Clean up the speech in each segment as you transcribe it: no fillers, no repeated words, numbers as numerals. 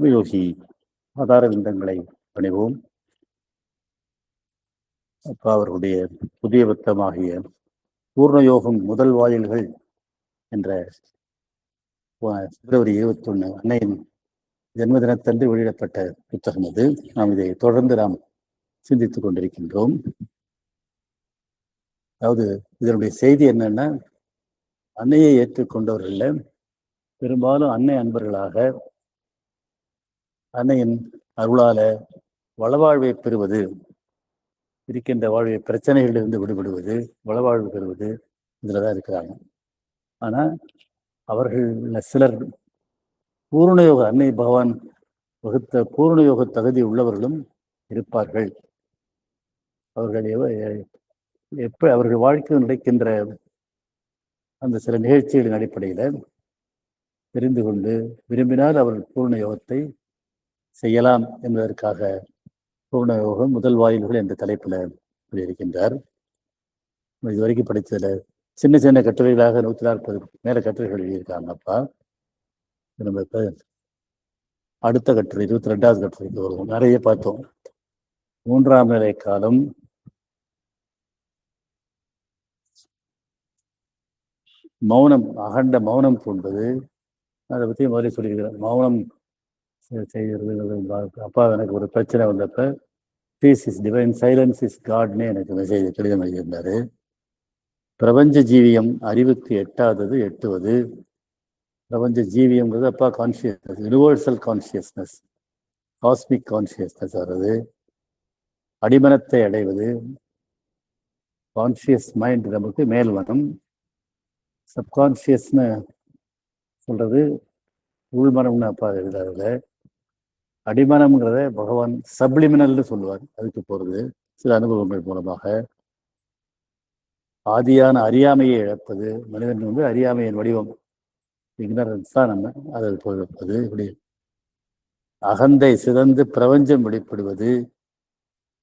கர்மயோகி ஆதார விந்தங்களை பணிவோம். அப்பா அவர்களுடைய புதிய புத்தகமாகிய பூர்ணயோகம் முதல் வாயில்கள் என்ற பிப்ரவரி 21 அன்னையின் ஜென்மதினத்தன்று வெளியிடப்பட்ட புத்தகம் அது. இதை தொடர்ந்து சிந்தித்துக் கொண்டிருக்கின்றோம். அதாவது இதனுடைய செய்தி என்னன்னா, அன்னையை ஏற்றுக்கொண்டவர்கள் பெரும்பாலும் அன்னை அன்பர்களாக அன்னையின் அருளால வளவாழ்வை பெறுவது, இருக்கின்ற வாழ்வை பிரச்சனைகளிலிருந்து விடுபடுவது, வளவாழ்வு பெறுவது, இதுலதான் இருக்கிறாங்க. ஆனா அவர்கள் சிலர் பூர்ணயோக அன்னை பகவான் வகுத்த பூர்ணயோக தகுதி உள்ளவர்களும் இருப்பார்கள். அவர்கள் எப்ப அவர்கள் வாழ்க்கையில் நடக்கின்ற அந்த சில நிகழ்ச்சிகளின் அடிப்படையில தெரிந்து கொண்டு விரும்பினால் அவர்கள் பூர்ண யோகத்தை செய்யலாம் என்பதற்காக பூர்ணயோகம் முதல் வாயில்கள் என்ற தலைப்பில் இருக்கின்றார். இதுவரைக்கும் படித்ததுல சின்ன சின்ன கட்டுரைகளாக 140 மேல கட்டுரைகள் எழுதியிருக்காங்க. அப்பா நம்ம இப்ப அடுத்த கட்டுரை 22வது கட்டுரைக்கு வருவோம். நிறைய பார்த்தோம். 3ஆம் நிலை காலம், மௌனம், அகண்ட மௌனம் கொண்டது. அதை பற்றி முதலே சொல்லியிருக்கிறேன். மௌனம் செய்கிறது. அப்பா எனக்கு ஒரு பிரச்சனை வந்தப்ப peace is divine, silence is காட்னே எனக்கு மெசேஜ் கடிதம் எழுதியிருந்தாரு. பிரபஞ்ச ஜீவியம் அறிவுக்கு எட்டாதது எட்டுவது. பிரபஞ்ச ஜீவியம்ங்கிறது அப்பா consciousness, universal consciousness, cosmic consciousness வர்றது, அடிமனத்தை அடைவது. கான்சியஸ் மைண்ட் நமக்கு மேல்மனம், சப்கான்சியஸ்னு சொல்றது உள்மனம்னு அப்பா எழுதாதுல. அடிமனம்ங்கிறத பகவான் சப்ளிமினல்னு சொல்லுவார். அதுக்கு போறது சில அனுபவங்கள் மூலமாக ஆதியான அறியாமையை இழப்பது. மனிதன் அறியாமையின் வடிவம், இக்னரன்ஸ் தான் நம்ம அதை போய்ப்பது. இப்படி அகந்தை சிறந்து பிரபஞ்சம் வெளிப்படுவது,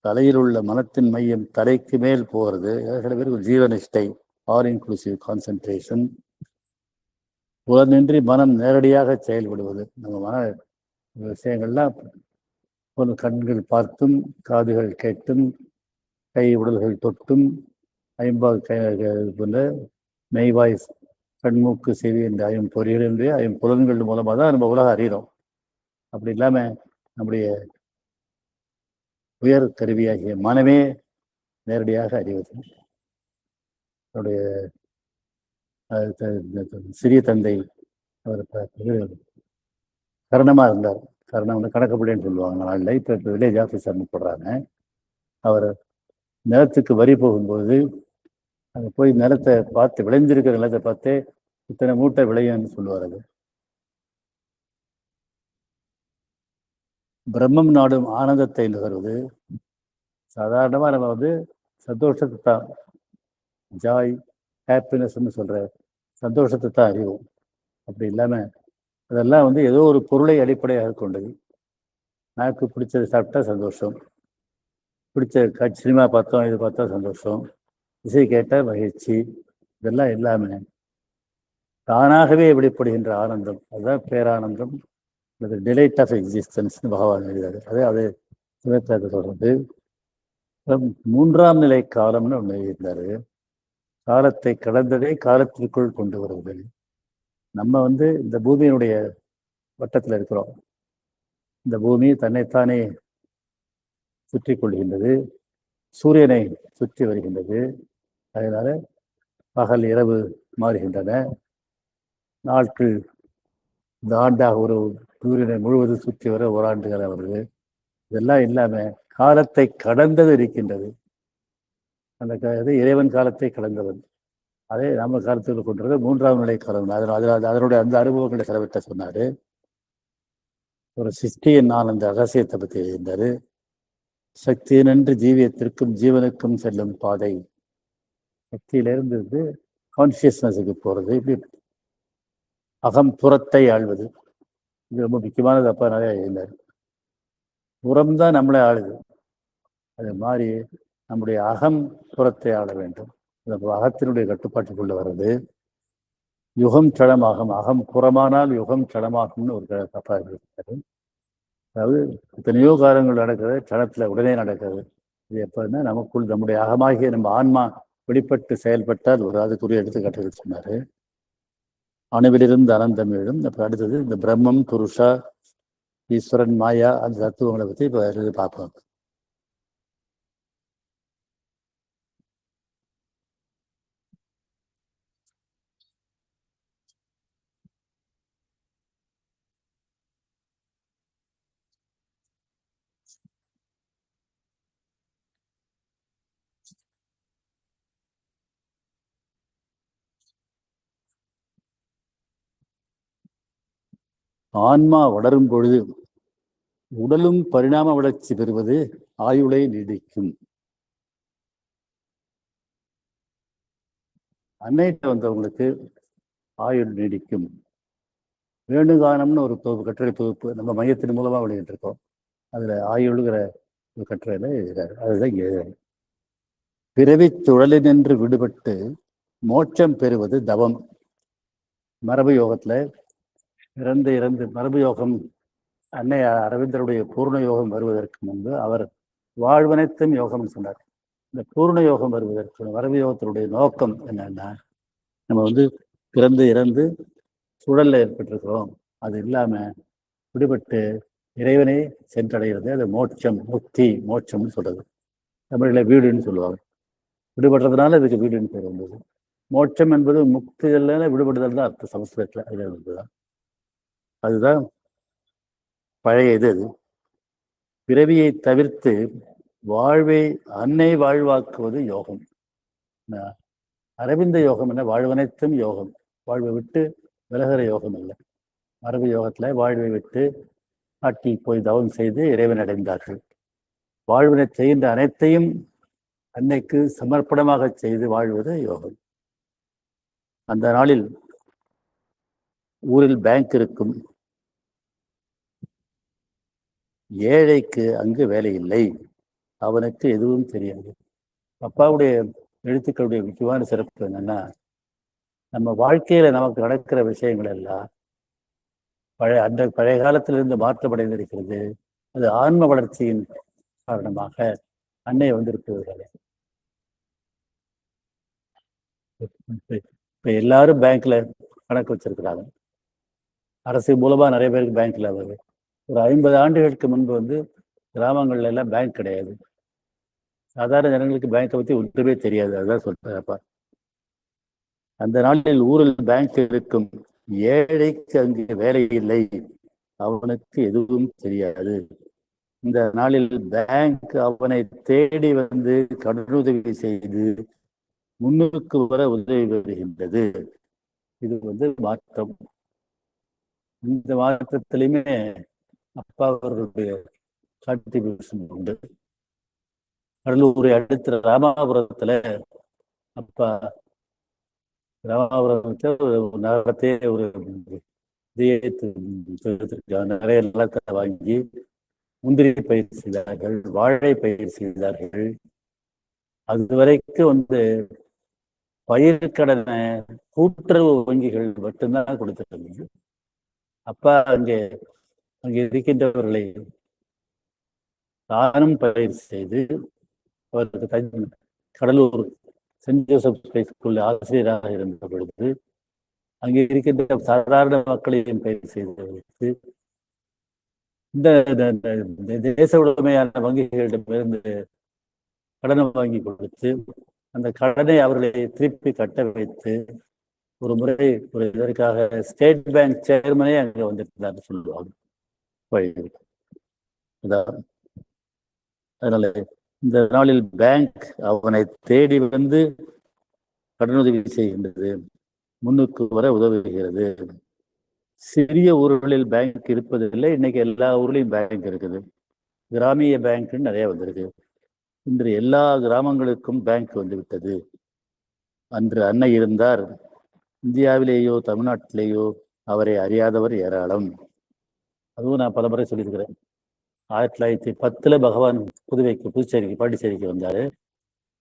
தலையில் உள்ள மனத்தின் மையம் தலைக்கு மேல் போகிறது. சில பேருக்கு ஜீவனிஷ்டை, ஆல் இன்க்ளூசிவ் கான்சன்ட்ரேஷன். புலனின்றி மனம் நேரடியாக செயல்படுவது. நம்ம மன விஷயங்கள்லாம் கண்கள் பார்த்தும், காதுகள் கேட்டும், கை உடல்கள் தொட்டும், போன்ற மெய்வாய் கண்மூக்கு செவி என்ற ஐம்பொறிகள் என்று ஐம்புலன்கள் மூலமாக தான் நம்ம உலகம் அறிகிறோம். அப்படி இல்லாம நம்முடைய உயர் கருவியாகிய மனமே நேரடியாக அறிவது. அவருடைய சிறிய தந்தை அவர் கரணமா இருந்தார். கரணம் கணக்குப்படின்னு சொல்லுவாங்க நாளில். இப்போ வில்லேஜ் ஆஃபீஸர்னு போடுறாங்க. அவர் நிலத்துக்கு வரி போகும்போது அங்கே போய் நிலத்தை பார்த்து, விளைஞ்சிருக்கிற நிலத்தை பார்த்து இத்தனை மூட்டை விளையும்னு சொல்லுவார். அது பிரம்மம் நாடும் ஆனந்தத்தை நுகர்வது. சாதாரணமாக நம்ம சந்தோஷத்தை தான், ஜாய் ஹாப்பினஸ்ன்னு சொல்ற சந்தோஷத்தை தான் அறிவோம். அப்படி இல்லாமல் அதெல்லாம் ஏதோ ஒரு பொருளை அடிப்படையாக கொண்டது. எனக்கு பிடிச்சது சாப்பிட்டா சந்தோஷம், பிடிச்ச சினிமா பார்த்தோம், இது பார்த்தா சந்தோஷம், இசை கேட்டால் மகிழ்ச்சி. இதெல்லாம் எல்லாமே தானாகவே வெளிப்படுகின்ற ஆனந்தம். அதுதான் பேரானந்தம், அல்லது டிலைட் ஆஃப் எக்ஸிஸ்டன்ஸ்னு பகவான் எழுதாரு. அது சிவத்தை சொல்றது. 3ஆம் நிலை காலம்னு ஒன்று எழுதியிருந்தாரு. காலத்தை கடந்ததே காலத்திற்குள் கொண்டு வருவது. நம்ம இந்த பூமியினுடைய வட்டத்தில் இருக்கிறோம். இந்த பூமி தன்னைத்தானே சுற்றி கொள்கின்றது, சூரியனை சுற்றி வருகின்றது. அதனால பகல் இரவு மாறுகின்றன. நாட்கள் இந்த ஆண்டாக ஒரு சூரியனை முழுவதும் சுற்றி வர ஓராண்டுகள் வருது. இதெல்லாம் இல்லாம காலத்தை கடந்தது இருக்கின்றது. அந்த இறைவன் காலத்தை கடந்தவன். அதே நம்ம காலத்தில் கொண்டது 3ஆம் நிலை காலம். அதனுடைய அந்த அனுபவங்களை செலவிட்ட சொன்னாரு. ஒரு சிருஷ்டியின் நான் அந்த ரகசியத்தை பற்றி எழுந்தாரு. சக்தி நன்று ஜீவியத்திற்கும் ஜீவனுக்கும் செல்லும் பாதை. சக்தியிலிருந்து கான்சியஸ்னஸுக்கு போறது. இப்படி அகம் புறத்தை ஆள்வது. இது ரொம்ப முக்கியமானது. அப்பா நிறைய எழுந்தார். புறம்தான் நம்மளை ஆளுது. அது மாதிரி நம்முடைய அகம் புறத்தை ஆள வேண்டும். அகத்தினுடைய கட்டுப்பாட்டுக்குள்ள வர்றது. யுகம் சடமாகும். அகம் புறமானால் யுகம் சடமாகும்னு ஒரு தப்பா இருக்காரு. அதாவது எத்தனையோ காலங்கள் நடக்கிறது க்ஷணத்துல உடனே நடக்கிறது. இது எப்பன்னா நமக்குள் நம்முடைய அகமாகிய நம்ம ஆன்மா வெளிப்பட்டு செயல்பட்டால் ஒரு அதுக்குரிய எடுத்துக்காட்டு சொன்னாரு. அணுவிலிருந்து அனந்தம் எழும். அப்புறம் அடுத்தது இந்த பிரம்மம், புருஷா, ஈஸ்வரன், மாயா அந்த தத்துவங்களை பற்றி இப்போ பார்ப்போம். ஆன்மா வளரும் பொழுது உடலும் பரிணாம வளர்ச்சி பெறுவது ஆயுளை நீடிக்கும். அன்னையிட்ட வந்தவங்களுக்கு ஆயுள் நீடிக்கும். வேணுகானம்னு ஒரு கட்டுரை தொகுப்பு நம்ம மையத்தின் மூலமா வெளியிட்டு இருக்கோம். அதுல ஆயுள்ங்கிற ஒரு கட்டுரையில எழுதுறாரு. அதுதான் இங்க எழுதுறாரு. பிறவி சுழலினின்று விடுபட்டு மோட்சம் பெறுவது தவம். மரபு யோகத்துல இறந்து மரபு யோகம் அன்னை அரவிந்தருடைய பூர்ண யோகம் வருவதற்கு முன்பு அவர் வாழ்வனைத்தும் யோகம்னு சொன்னார். இந்த பூர்ண யோகம் வருவதற்கு மரபு யோகத்தினுடைய நோக்கம் என்னன்னா, நம்ம வந்து பிறந்து இறந்து சுழல்ல ஏற்பட்டிருக்கிறோம். அது இல்லாம விடுபட்டு இறைவனை சென்றடைகிறது. அது மோட்சம், முக்தி, மோட்சம்னு சொல்றது. தமிழில் வீடுன்னு சொல்லுவாங்க. விடுபடுறதுனால இதுக்கு வீடுன்னு பேர் வந்தது. மோட்சம் என்பது முக்தியில் விடுபடுதல் தான் அர்த்தம் சமஸ்கிருதத்தில். அது இருந்துதான் அதுதான் பழைய இது. அது பிறவியை தவிர்த்து வாழ்வை அன்னை வாழ்வாக்குவது யோகம். அரவிந்த யோகம் என்ன? வாழ்வனைத்தும் யோகம். வாழ்வை விட்டு விலகிற யோகம் இல்லை. மரபு யோகத்துல வாழ்வை விட்டு காட்டில் போய் தவம் செய்து இறைவன் அடைந்தார்கள். வாழ்வினை செய்கின்ற அனைத்தையும் அன்னைக்கு சமர்ப்பணமாக செய்து வாழ்வது யோகம். அந்த நாளில் ஊரில் பேங்க் இருக்கும். ஏழைக்கு அங்கு வேலை இல்லை. அவனுக்கு எதுவும் தெரியாது. அப்பாவுடைய எழுத்துக்களுடைய முக்கியமான சிறப்பு என்னன்னா, நம்ம வாழ்க்கையில நமக்கு நடக்கிற விஷயங்கள் எல்லாம் பழைய காலத்திலிருந்து மாற்றமடைந்திருக்கிறது. அது ஆன்ம வளர்ச்சியின் காரணமாக அன்னை வந்திருக்கிறது. இப்ப எல்லாரும் பேங்க்ல கணக்கு வச்சிருக்கிறாங்க. அரசு மூலமா நிறைய பேருக்கு பேங்க்ல வருது. ஒரு 50 ஆண்டுகளுக்கு முன்பு கிராமங்கள்ல எல்லாம் பேங்க் கிடையாது. சாதாரண ஜனங்களுக்கு பேங்கை பத்தி ஒன்றுமே தெரியாது. அதுதான் சொல்றப்பா. அந்த நாளில் ஊரில் பேங்க் இருக்கும். ஏழைக்கு அங்கு வேலை இல்லை. அவனுக்கு எதுவும் தெரியாது. இந்த நாளில் பேங்க் அவனை தேடி வந்து கடனுதவி செய்து முன்னுக்கு வர உதவி வருகின்றது. இது மாற்றம். இந்த மாற்றத்திலுமே அப்பா அவர்களுடைய கான்ட்ரிபியூஷன் உண்டு. கடலூரை அடுத்த ராமாபுரத்துல அப்பா ராமாபுரத்துல ஒரு நகரத்தையே ஒரு நிறைய நிலத்தை வாங்கி முந்திரி பயிர் செய்தார்கள், வாழை பயிர் செய்தார்கள். அதுவரைக்கும் பயிர்க்கடனை கூட்டுறவு வங்கிகள் மட்டும்தான் கொடுத்திருந்தது. அப்பா அங்கே இருக்கின்றவர்களை தானும் பயிர் செய்து அவருக்கு கடலூர் சென்ட் ஜோசப் ஸ்கூல் ஆசிரியராக இருந்த பொழுது அங்கே இருக்கின்ற சாதாரண மக்களையும் பயிர் செய்து இந்த தேச உடைமையான வங்கிகளிடமிருந்து கடனை வாங்கி கொடுத்து அந்த கடனை அவர்களை திருப்பி கட்ட வைத்து ஒரு முறை ஒரு இதற்காக ஸ்டேட் பேங்க் சேர்மனே அங்கே வந்திருந்தார் சொல்லுவாங்க. அதனால இந்த நாளில் பேங்க் அவனை தேடி வந்து கடனுதவி செய்கின்றது, முன்னுக்கு வர உதவுகிறது. சிறிய ஊர்களில் பேங்க் இருப்பதில்லை. இன்னைக்கு எல்லா ஊர்லயும் பேங்க் இருக்குது. கிராமிய பேங்க்னு நிறைய வந்திருக்கு. இன்று எல்லா கிராமங்களுக்கும் பேங்க் வந்துவிட்டது. அன்று அன்னை இருந்தார். இந்தியாவிலேயோ தமிழ்நாட்டிலேயோ அவரை அறியாதவர் ஏராளம். அதுவும் நான் பல முறை சொல்லியிருக்கிறேன். 1910 பகவான் புதுச்சேரிக்கு பாண்டிச்சேரிக்கு வந்தாரு.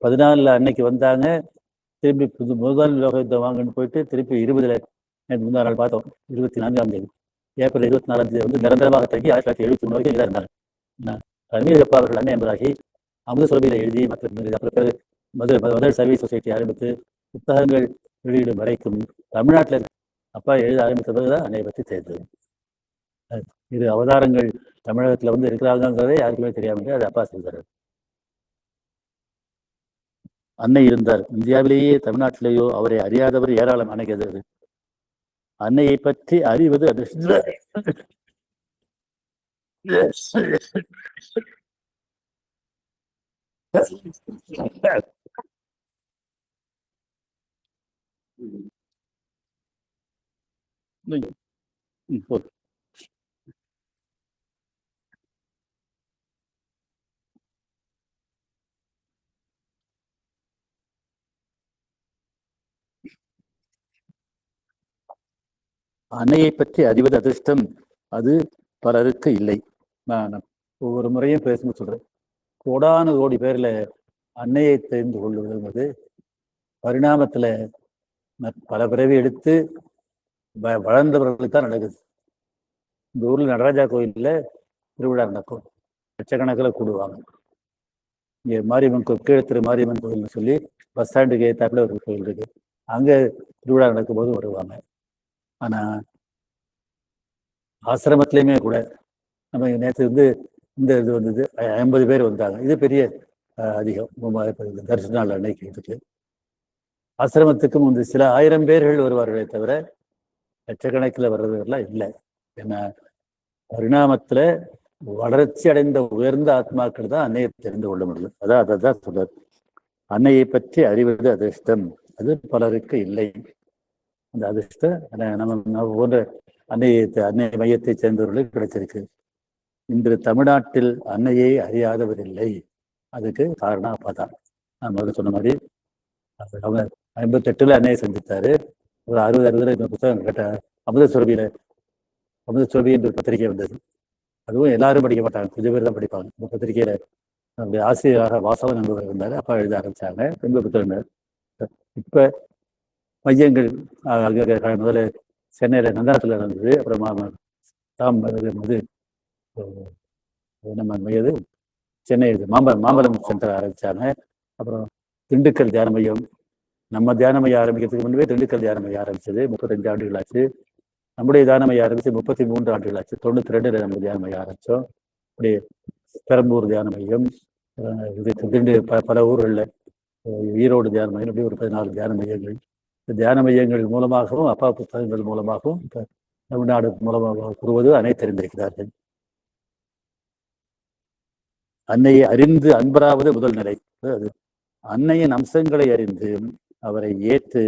14 அன்னைக்கு வந்தாங்க. திருப்பி முதல் லோக யுத்தம் வாங்கன்னு போயிட்டு திருப்பி 20 முந்தா நாள் பார்த்தோம். 24ஆம் தேதி ஏப்ரல் 24ஆம் தேதி வந்து நிரந்தரமாக தங்கி 1971 வரைக்கும் இதாக இருந்தாங்க. கல்வியப்பா அவர்கள் அண்ணன் என்பதாகி அமுத சுரபியில எழுதி அப்புறம் மதர் சர்வீஸ் சொசைட்டி ஆரம்பித்து புத்தகங்கள் வெளியிடும் வரைக்கும் தமிழ்நாட்டில் அப்பா எழுத ஆரம்பித்த பிறகுதான் அன்னையை பற்றி தெரிந்தது. இது அவதாரங்கள் தமிழகத்தில் வந்து இருக்கிறாங்கிறதே யாருக்குமே தெரியாமல் அது அப்பா செய்தார். அன்னை இருந்தார். இந்தியாவிலேயே தமிழ்நாட்டிலேயோ அவரை அறியாதவர் ஏராளம். அன்னைக்கு அன்னையை பற்றி அறிவது அது அன்னையை பற்றி அறிவது அதிர்ஷ்டம், அது பலருக்கு இல்லை. நான் ஒவ்வொரு முறையும் பேசும்போது சொல்றேன், கோடானு கோடி பேர்ல அன்னையை தெரிந்து கொள்வது பரிணாமத்துல பல பிறவி எடுத்து வளர்ந்தவர்களுக்கு தான் நடக்குது. இந்த ஊர்ல நடராஜா கோயில்ல திருவிழா நடக்கும், லட்சக்கணக்கில் கூடுவாங்க. இங்கே மாரியம்மன் கீழே திரு மாரியம்மன் கோயில்னு சொல்லி பஸ் ஸ்டாண்டுக்கு ஏத்தாப்புல ஒரு கோயில் இருக்கு, அங்க திருவிழா நடக்கும் போது வருவாங்க. ஆனா ஆசிரமத்திலையுமே கூட நம்ம நேற்று வந்து இந்த இது வந்தது 50 பேர் வந்தாங்க. இது பெரிய அதிகம் தரிசன நாள் அன்னைக்கு. இதுக்கு ஆசிரமத்துக்கும் வந்து சில 1000 பேர்கள் வருவார்களே தவிர லட்சக்கணக்கில் வர்றதுலாம் இல்லை. ஏன்னா பரிணாமத்துல வளர்ச்சி அடைந்த உயர்ந்த ஆத்மாக்கள் தான் அன்னையை தெரிந்து கொள்ள முடியும். அதான் சொல்றாரு, அன்னையை பற்றி அறிவது அதிர்ஷ்டம், அது பலருக்கு இல்லை. அந்த அதிர்ஷ்டம் நம்ம போன்ற அன்னை மையத்தை சேர்ந்தவர்களுக்கு கிடைச்சிருக்கு. இன்று தமிழ்நாட்டில் அன்னையை அறியாதவர் இல்லை. அதுக்கு காரணம் அப்பதான் நான் முதல்ல சொன்ன மாதிரி அவங்க 58 அன்னையை சந்தித்தாரு. ஒரு 60 இந்த புத்தகம் கேட்ட அமுத சுரபி என்ற பத்திரிகை வந்தது. அதுவும் எல்லாரும் படிக்க மாட்டாங்க, கொஞ்சம் பேர் தான் படிப்பாங்க. இந்த பத்திரிகையில நம்முடைய ஆசிரியராக வாசவன் என்பவர் இருந்தார். அப்பா எழுத ஆரம்பிச்சாங்க, ரொம்ப புத்தகம். இப்ப மையங்கள் முதல்ல சென்னையில நந்தனத்துல இருந்தது, அப்புறமா நம்ம மையது சென்னை மாம்பலம் சென்டர் ஆரம்பிச்சாங்க. அப்புறம் திண்டுக்கல் தியான மையம், நம்ம தியான மையம் ஆரம்பிக்கிறதுக்கு முன்பே திண்டுக்கல் தியான மையம் ஆரம்பிச்சது, 35 ஆண்டுகள் ஆச்சு. நம்முடைய தியான மையம் ஆரம்பிச்சு 33 ஆண்டுகள் ஆச்சு. 92 நம்ம தியான மையம் ஆரம்பிச்சோம். அப்படி பெரம்பூர் தியான மையம், இது பல ஊர்களில் ஈரோடு தியான மையம், அப்படி ஒரு 14 தியான மையங்கள். இந்த தியான மையங்கள் மூலமாகவும் அப்பா புத்தகங்கள் மூலமாகவும் தமிழ்நாடு மூலமாக கூறுவது அனைத்து தெரிந்திருக்கிறார்கள். அன்னையை அறிந்து அன்பராவது முதல் நிலை. அது அன்னையின் அம்சங்களை அறிந்து அவரை ஏற்று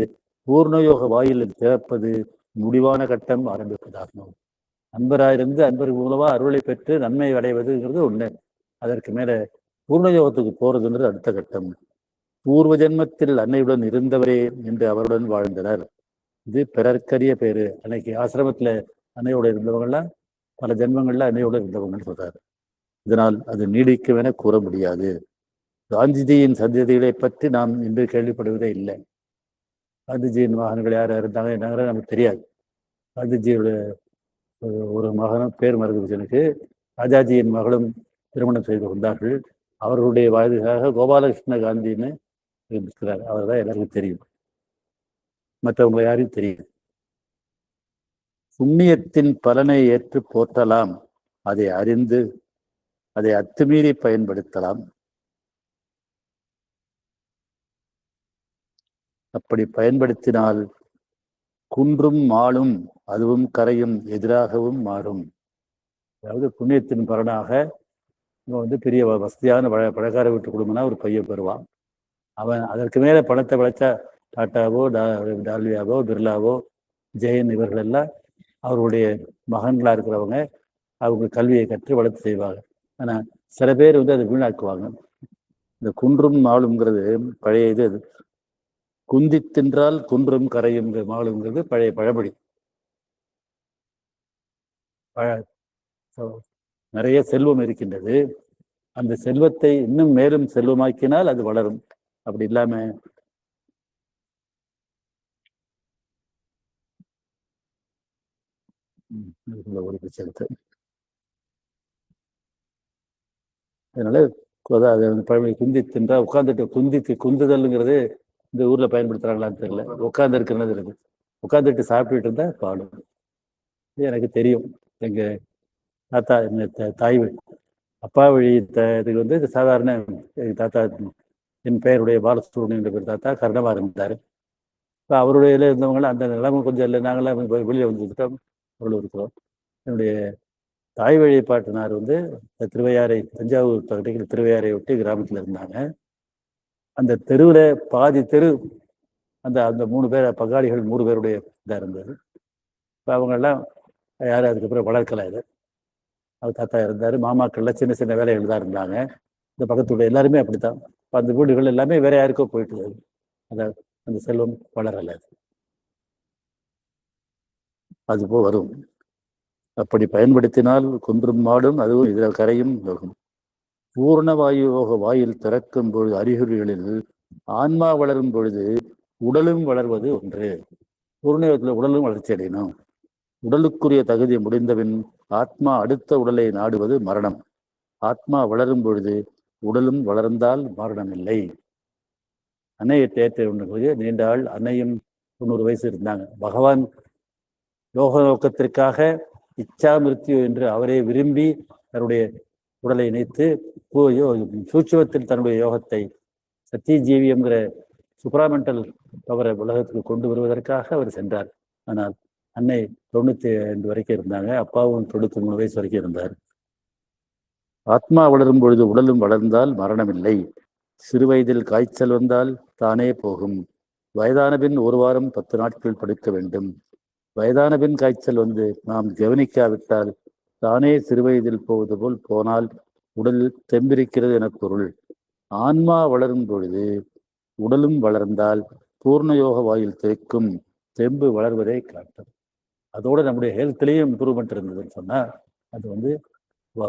பூர்ணயோக வாயிலில் திறப்பது முடிவான கட்டம் ஆரம்பிப்பதாகும். அன்பராயிருந்து அன்பர் மூலமா அருளை பெற்று நன்மை அடைவதுங்கிறது ஒண்ணு. அதற்கு மேல பூர்ணயோகத்துக்கு போறதுன்றது அடுத்த கட்டம். பூர்வ ஜென்மத்தில் அன்னையுடன் இருந்தவரே என்று அவருடன் வாழ்ந்தனர். இது பிறர்க்கரிய பேரு. அன்னைக்கு ஆசிரமத்துல அன்னையோட இருந்தவங்கலாம் பல ஜென்மங்கள்ல அன்னையோட இருந்தவங்கன்னு சொல்றாரு. இதனால் அது நீடிக்கும் என கூற முடியாது. காந்திஜியின் சந்ததிகளை பற்றி நாம் இன்று கேள்விப்படுவதே இல்லை. காந்திஜியின் மகன்கள் யார் இருந்தாங்க என்னங்கிற நமக்கு தெரியாது. காந்திஜியோட ஒரு மகனும் பேர் மறந்துச்சு எனக்கு, ராஜாஜியின் மகளும் திருமணம் செய்து கொண்டார்கள். அவர்களுடைய வயதுக்காக கோபாலகிருஷ்ண காந்தின்னு இருக்கிறார், அவர் தான் எல்லாருக்கும் தெரியும், மற்றவங்க யாரையும் தெரியும். புண்ணியத்தின் பலனை ஏற்று போற்றலாம், அதை அறிந்து அதை அத்துமீறி பயன்படுத்தலாம். அப்படி பயன்படுத்தினால் குன்றும் மாளும் அதுவும் கரையும் எதிராகவும் மாறும். அதாவது புண்ணியத்தின் பலனாக இவன் வந்து பெரிய வசதியான பழக்கார வீட்டு குடும்பம்னா ஒரு பையன் பெறுவான். அவன் அதற்கு மேல பணத்தை விளைச்சா டாட்டாவோ டால்வியாவோ பிர்லாவோ ஜெயன் இவர்கள் எல்லாம் அவருடைய மகன்களா இருக்கிறவங்க அவங்க கல்வியை கற்று வளர்த்து செய்வாங்க. ஆனா சில பேர் வந்து அதை வீணாக்குவாங்க. இந்த குன்றும் மாளுங்கிறது பழைய இது. அது குந்தி தின்றால் குன்றும் கரையும் மாளுங்கிறது பழைய பழமொழி. நிறைய செல்வம் இருக்கின்றது, அந்த செல்வத்தை இன்னும் மேலும் செல்வமாக்கினால் அது வளரும். அப்படி இல்லாம ஒரு செலுத்து. அதனால அதை பழமொழி குந்தி தின்றா உட்காந்துட்டு குந்துதல்ங்கிறது இந்த ஊர்ல பயன்படுத்துறாங்களான்னு தெரியல. உட்கார்ந்து இருக்கிறது இருக்கு. உட்காந்துட்டு சாப்பிட்டுட்டு இருந்தா பாடும். எனக்கு தெரியும். எங்க தாத்தா தாய் அப்பா வழி இதுக்கு வந்து சாதாரண எங்க தாத்தா என் பெயருடைய பாலசுப்ரமணியன் என்ற பேர் தாத்தா கர்ணமா இருந்தார். இப்போ அவருடைய இருந்தவங்களாம் அந்த நிலைமை கொஞ்சம் இல்லை. நாங்களாம் வெளியே வந்துட்டோம். அவ்வளோ இருக்கிறோம். என்னுடைய தாய் வழி பாட்டினார் வந்து திருவையாறை தஞ்சாவூர் பகுதியில் திருவையாறை ஒட்டி கிராமத்தில் இருந்தாங்க. அந்த தெருவில் பாதி தெரு அந்த அந்த 3 பேர் பங்காளிகள் 3 பேருடைய இதாக இருந்தது. இப்போ அவங்கெல்லாம் யாரும் அதுக்கப்புறம் வளர்க்கல. இது அவர் தாத்தா இருந்தார். மாமாக்கள்லாம் சின்ன சின்ன வேலைகள் தான் இருந்தாங்க. இந்த பக்கத்துடைய எல்லாருமே அப்படித்தான். இப்போ அந்த வீடுகள் எல்லாமே வேற யாருக்கோ போயிட்டு அந்த அந்த செல்வம் வளரலை. அதுபோ வரும். அப்படி பயன்படுத்தினால் குன்றும் மாடும், அதுவும் இதில் கரையும் போகும். பூர்ண வாயுவோக வாயில் திறக்கும் பொழுது அறிகுறிகளில் ஆன்மா வளரும் பொழுது உடலும் வளர்வது ஒன்று. பூர்ணயோகத்தில் உடலும் வளர்ச்சி அடையணும். உடலுக்குரிய தகுதி முடிந்தபின் ஆத்மா அடுத்த உடலை நாடுவது மரணம். ஆத்மா வளரும் பொழுது உடலும் வளர்ந்தால் மரணம் இல்லை. அன்னையை தேற்ற நீண்ட ஆள் அன்னையும் 90 வயசு இருந்தாங்க. பகவான் யோக நோக்கத்திற்காக இச்சா மிருத்யு என்று அவரே விரும்பி தன்னுடைய உடலை இணைத்து சூட்சுமத்தில் தன்னுடைய யோகத்தை சத்திய ஜீவியம்ங்கிற சுப்ராமெண்டல் பவரை உலகத்துக்கு கொண்டு வருவதற்காக அவர் சென்றார். ஆனால் அன்னை 95 வரைக்கும் இருந்தாங்க. அப்பாவும் 93 வயசு வரைக்கும் இருந்தார். ஆத்மா வளரும் பொழுது உடலும் வளர்ந்தால் மரணமில்லை. சிறு வயதில் காய்ச்சல் வந்தால் தானே போகும். வயதான பின் 1 வாரம் 10 நாட்கள் படுக்க வேண்டும். வயதான பின் காய்ச்சல் வந்து நாம் கவனிக்காவிட்டால் தானே சிறுவயதில் போவது போல் போனால் உடலில் தெம்பிருக்கிறது என பொருள். ஆன்மா வளரும் பொழுது உடலும் வளர்ந்தால் பூர்ணயோக வாயில் திரைக்கும் தெம்பு வளர்வதை காட்டும். அதோட நம்முடைய ஹெல்த்லேயும் இம்ப்ரூவ்மெண்ட் இருந்ததுன்னு சொன்னால் அது வந்து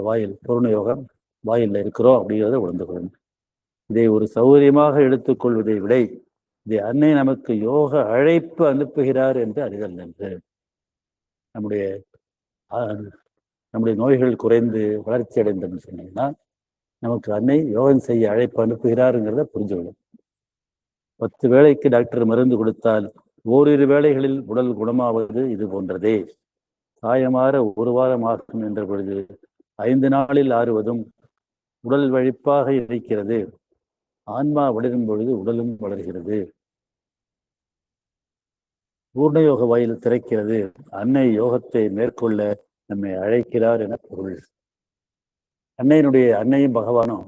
வாயில் பூர்ணயோகம் வாயிலில் இருக்கிறோம் அப்படிங்கிறத உணர்ந்துக்கணும். இதை ஒரு சௌகரியமாக எடுத்துக்கொள்வதை விட இதை அன்னை நமக்கு யோக அழைப்பு அனுப்புகிறார் என்று அறிதல் என்று நம்முடைய நோய்கள் குறைந்து வளர்ச்சி அடைந்தோம்னு சொன்னீங்கன்னா நமக்கு அன்னை யோகம் செய்ய அழைப்பு அனுப்புகிறாருங்கிறத புரிஞ்சுக்கணும். 10 வேளைக்கு டாக்டர் மருந்து கொடுத்தால் ஓரிரு வேளைகளில் உடல் குணமாவது இது போன்றதே. காயமாற 1 வாரம் ஆகும் என்ற பொழுது 5 நாளில் ஆறுவதும் உடல் வழிப்பாக இருக்கிறது. ஆன்மா வளரும் பொழுது உடலும் வளர்கிறது. பூர்ணயோக வாயில் திறக்கிறது. அன்னை யோகத்தை மேற்கொள்ள நம்மை அழைக்கிறார் என பொருள். அன்னையும் பகவானும்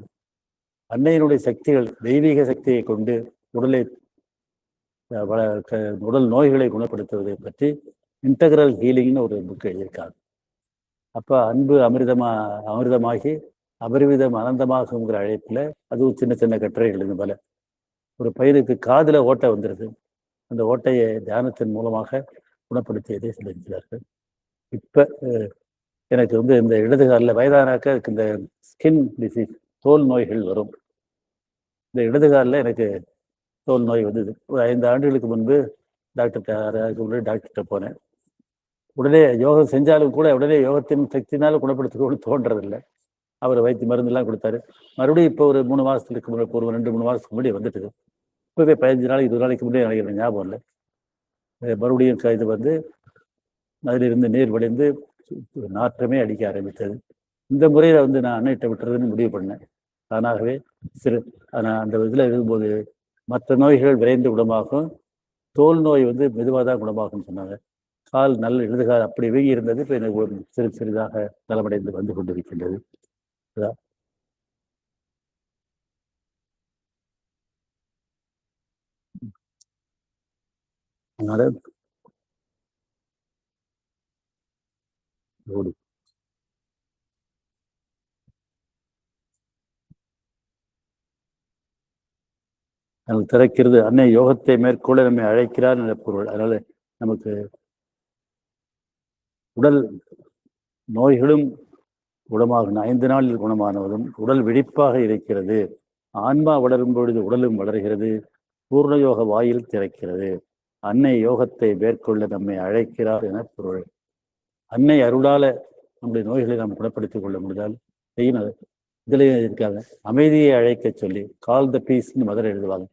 அன்னையினுடைய சக்திகள் தெய்வீக சக்தியை கொண்டு உடல் நோய்களை குணப்படுத்துவதை பற்றி இன்டகிரல் ஹீலிங்னு ஒரு புக் எழுதியிருக்காங்க. அப்போ அன்பு அமிர்தமாகி அபரிவிதம் அனந்தமாகுங்கிற அழைப்பில் அதுவும் சின்ன சின்ன கட்டுரைகள் இது போல. ஒரு பயிருக்கு காதில் ஓட்டை வந்துடுது. அந்த ஓட்டையை தியானத்தின் மூலமாக குணப்படுத்தியதை சொல்லியிருக்கிறார்கள். இப்போ எனக்கு வந்து இந்த இடது காலில் வயதானாக்க இந்த ஸ்கின் டிசீஸ் தோல் நோய்கள் வரும். இந்த இடது காலில் எனக்கு தோல் நோய் வந்தது. ஒரு 5 ஆண்டுகளுக்கு முன்பு டாக்டர்கிட்ட போனேன். உடனே யோகம் செஞ்சாலும் கூட உடனே யோகத்தின் சக்தினால குணப்படுத்தணும்னு தோன்றதில்லை. அவர் வைத்திய மருந்துலாம் கொடுத்தாரு. மறுபடியும் இப்போ ஒரு 3 மாதத்துக்கு முன்னாடி ஒரு 2-3 மாதத்துக்கு முன்னாடி வந்துட்டுது. இப்போவே 15 நாளைக்கு 20 நாளைக்கு முன்னாடி எனக்கு ஞாபகம் இல்லை. மறுபடியும் இது வந்து அதிலிருந்து நீர் வடிந்து நாற்றமே அடிக்க ஆரம்பித்தது. இந்த முறையில் வந்து நான் அன்னையிட்ட விட்டுறதுன்னு முடிவு பண்ணேன். தானாகவே நான் அந்த இதில் இருக்கும்போது மற்ற நோய்கள் விரைந்து குணமாகும், தோல் நோய் வந்து மெதுவாக தான் குணமாகும்னு சொன்னாங்க. கால் நல்ல இடதுகால் அப்படி வீங்கி இருந்தது. இப்போ எனக்கு சிறிதாக நலமடைந்து வந்து கொண்டிருக்கின்றது. அதனால நமக்கு திறக்கிறது. அன்னை யோகத்தை மேற்கொள்ள நம்மை அழைக்கிறார் என்ற பொருள். அதனால நமக்கு உடல் நோய்களும் குணமாகும். 5 நாளில் குணமானதும் உடல் விழிப்பாக இருக்கிறது. ஆன்மா வளரும் பொழுது உடலும் வளர்கிறது. பூர்ணயோக வாயில் திறக்கிறது. அன்னை யோகத்தை மேற்கொள்ள நம்மை அழைக்கிறார் என பொருள். அன்னை அருளால நம்முடைய நோய்களை நாம் குணப்படுத்திக் கொள்ள முடிந்தால் செய்யணும். இதுலேயும் இருக்காங்க, அமைதியை அழைக்க சொல்லி கால் த பீஸ்ன்னு மதுரை எழுதுவாங்க.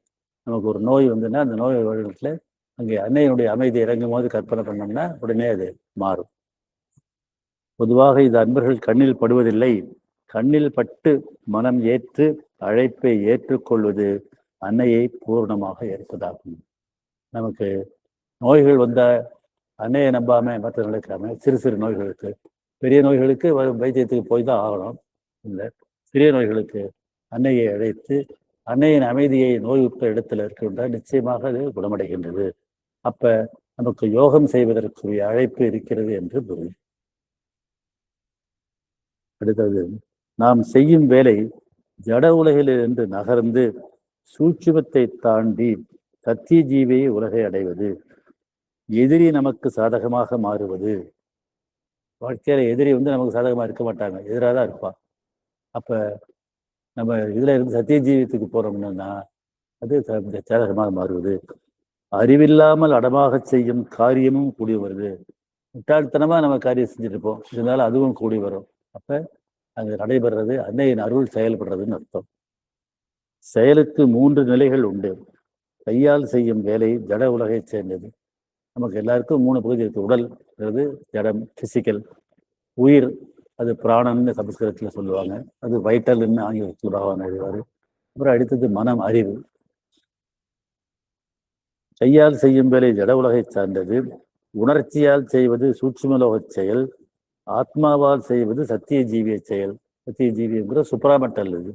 நமக்கு ஒரு நோய் வந்துன்னா அந்த நோய் வழியில் அங்கே அன்னையினுடைய அமைதி இறங்கும் போது கற்பனை பண்ணோம்னா உடனே அது மாறும். பொதுவாக இது அன்பர்கள் கண்ணில் படுவதில்லை. கண்ணில் பட்டு மனம் ஏற்று அழைப்பை ஏற்றுக்கொள்வது அன்னையை பூர்ணமாக ஏற்பதாகும். நமக்கு நோய்கள் வந்த அன்னையை நம்பாம மற்ற நடக்காம சிறு சிறு நோய்களுக்கு, பெரிய நோய்களுக்கு வைத்தியத்துக்கு போய் தான் ஆகணும். இல்லை, சிறிய நோய்களுக்கு அன்னையை அழைத்து அன்னையின் அமைதியை நோயுற்ற இடத்துல இருக்கின்ற நிச்சயமாக அது குணமடைகின்றது. அப்ப நமக்கு யோகம் செய்வதற்குரிய அழைப்பு இருக்கிறது என்று பொருள். அடுத்தது, நாம் செய்யும் வேலை ஜட உலகிலிருந்து நகர்ந்து சூட்சுமத்தை தாண்டி சத்திய ஜீவியை உலகை அடைவது, எதிரி நமக்கு சாதகமாக மாறுவது. வாழ்க்கையில எதிரி நமக்கு சாதகமாக இருக்க மாட்டாங்க, எதிராக தான் இருப்பான். அப்ப நம்ம இதுல இருந்து சத்திய ஜீவியத்துக்கு போறோம்னா அது சாதகமாக மாறுவது. அறிவில்லாமல் அடமாக செய்யும் காரியமும் கூடி வருது. முட்டாள்தனமா நம்ம காரியம் செஞ்சுட்டு இருப்போம், இருந்தாலும் அதுவும் கூடி வரும். அப்ப அங்கு நடைபெறுறது அன்னையின் அருள் செயல்படுறதுன்னு அர்த்தம். செயலுக்கு 3 நிலைகள் உண்டு. கையால் செய்யும் வேலை ஜட உலகை சேர்ந்தது. நமக்கு எல்லாருக்கும் 3 பகுதி இருக்கு. உடல் ஜடம், பிசிக்கல். உயிர் அது பிராணன்னு சமஸ்கிருதத்தில் சொல்லுவாங்க, அது வைட்டல்னு ஆங்கிலத்தில் பகவான் எழுதுவார். அப்புறம் அடுத்தது மனம், அறிவு. கையால் செய்யும் வேலை ஜட உலகை சார்ந்தது. உணர்ச்சியால் செய்வது சூட்சுமலோக செயல். ஆத்மாவால் செய்வது சத்திய ஜீவிய செயல். சத்திய ஜீவியங்கிற சுப்ராமெண்டல். இது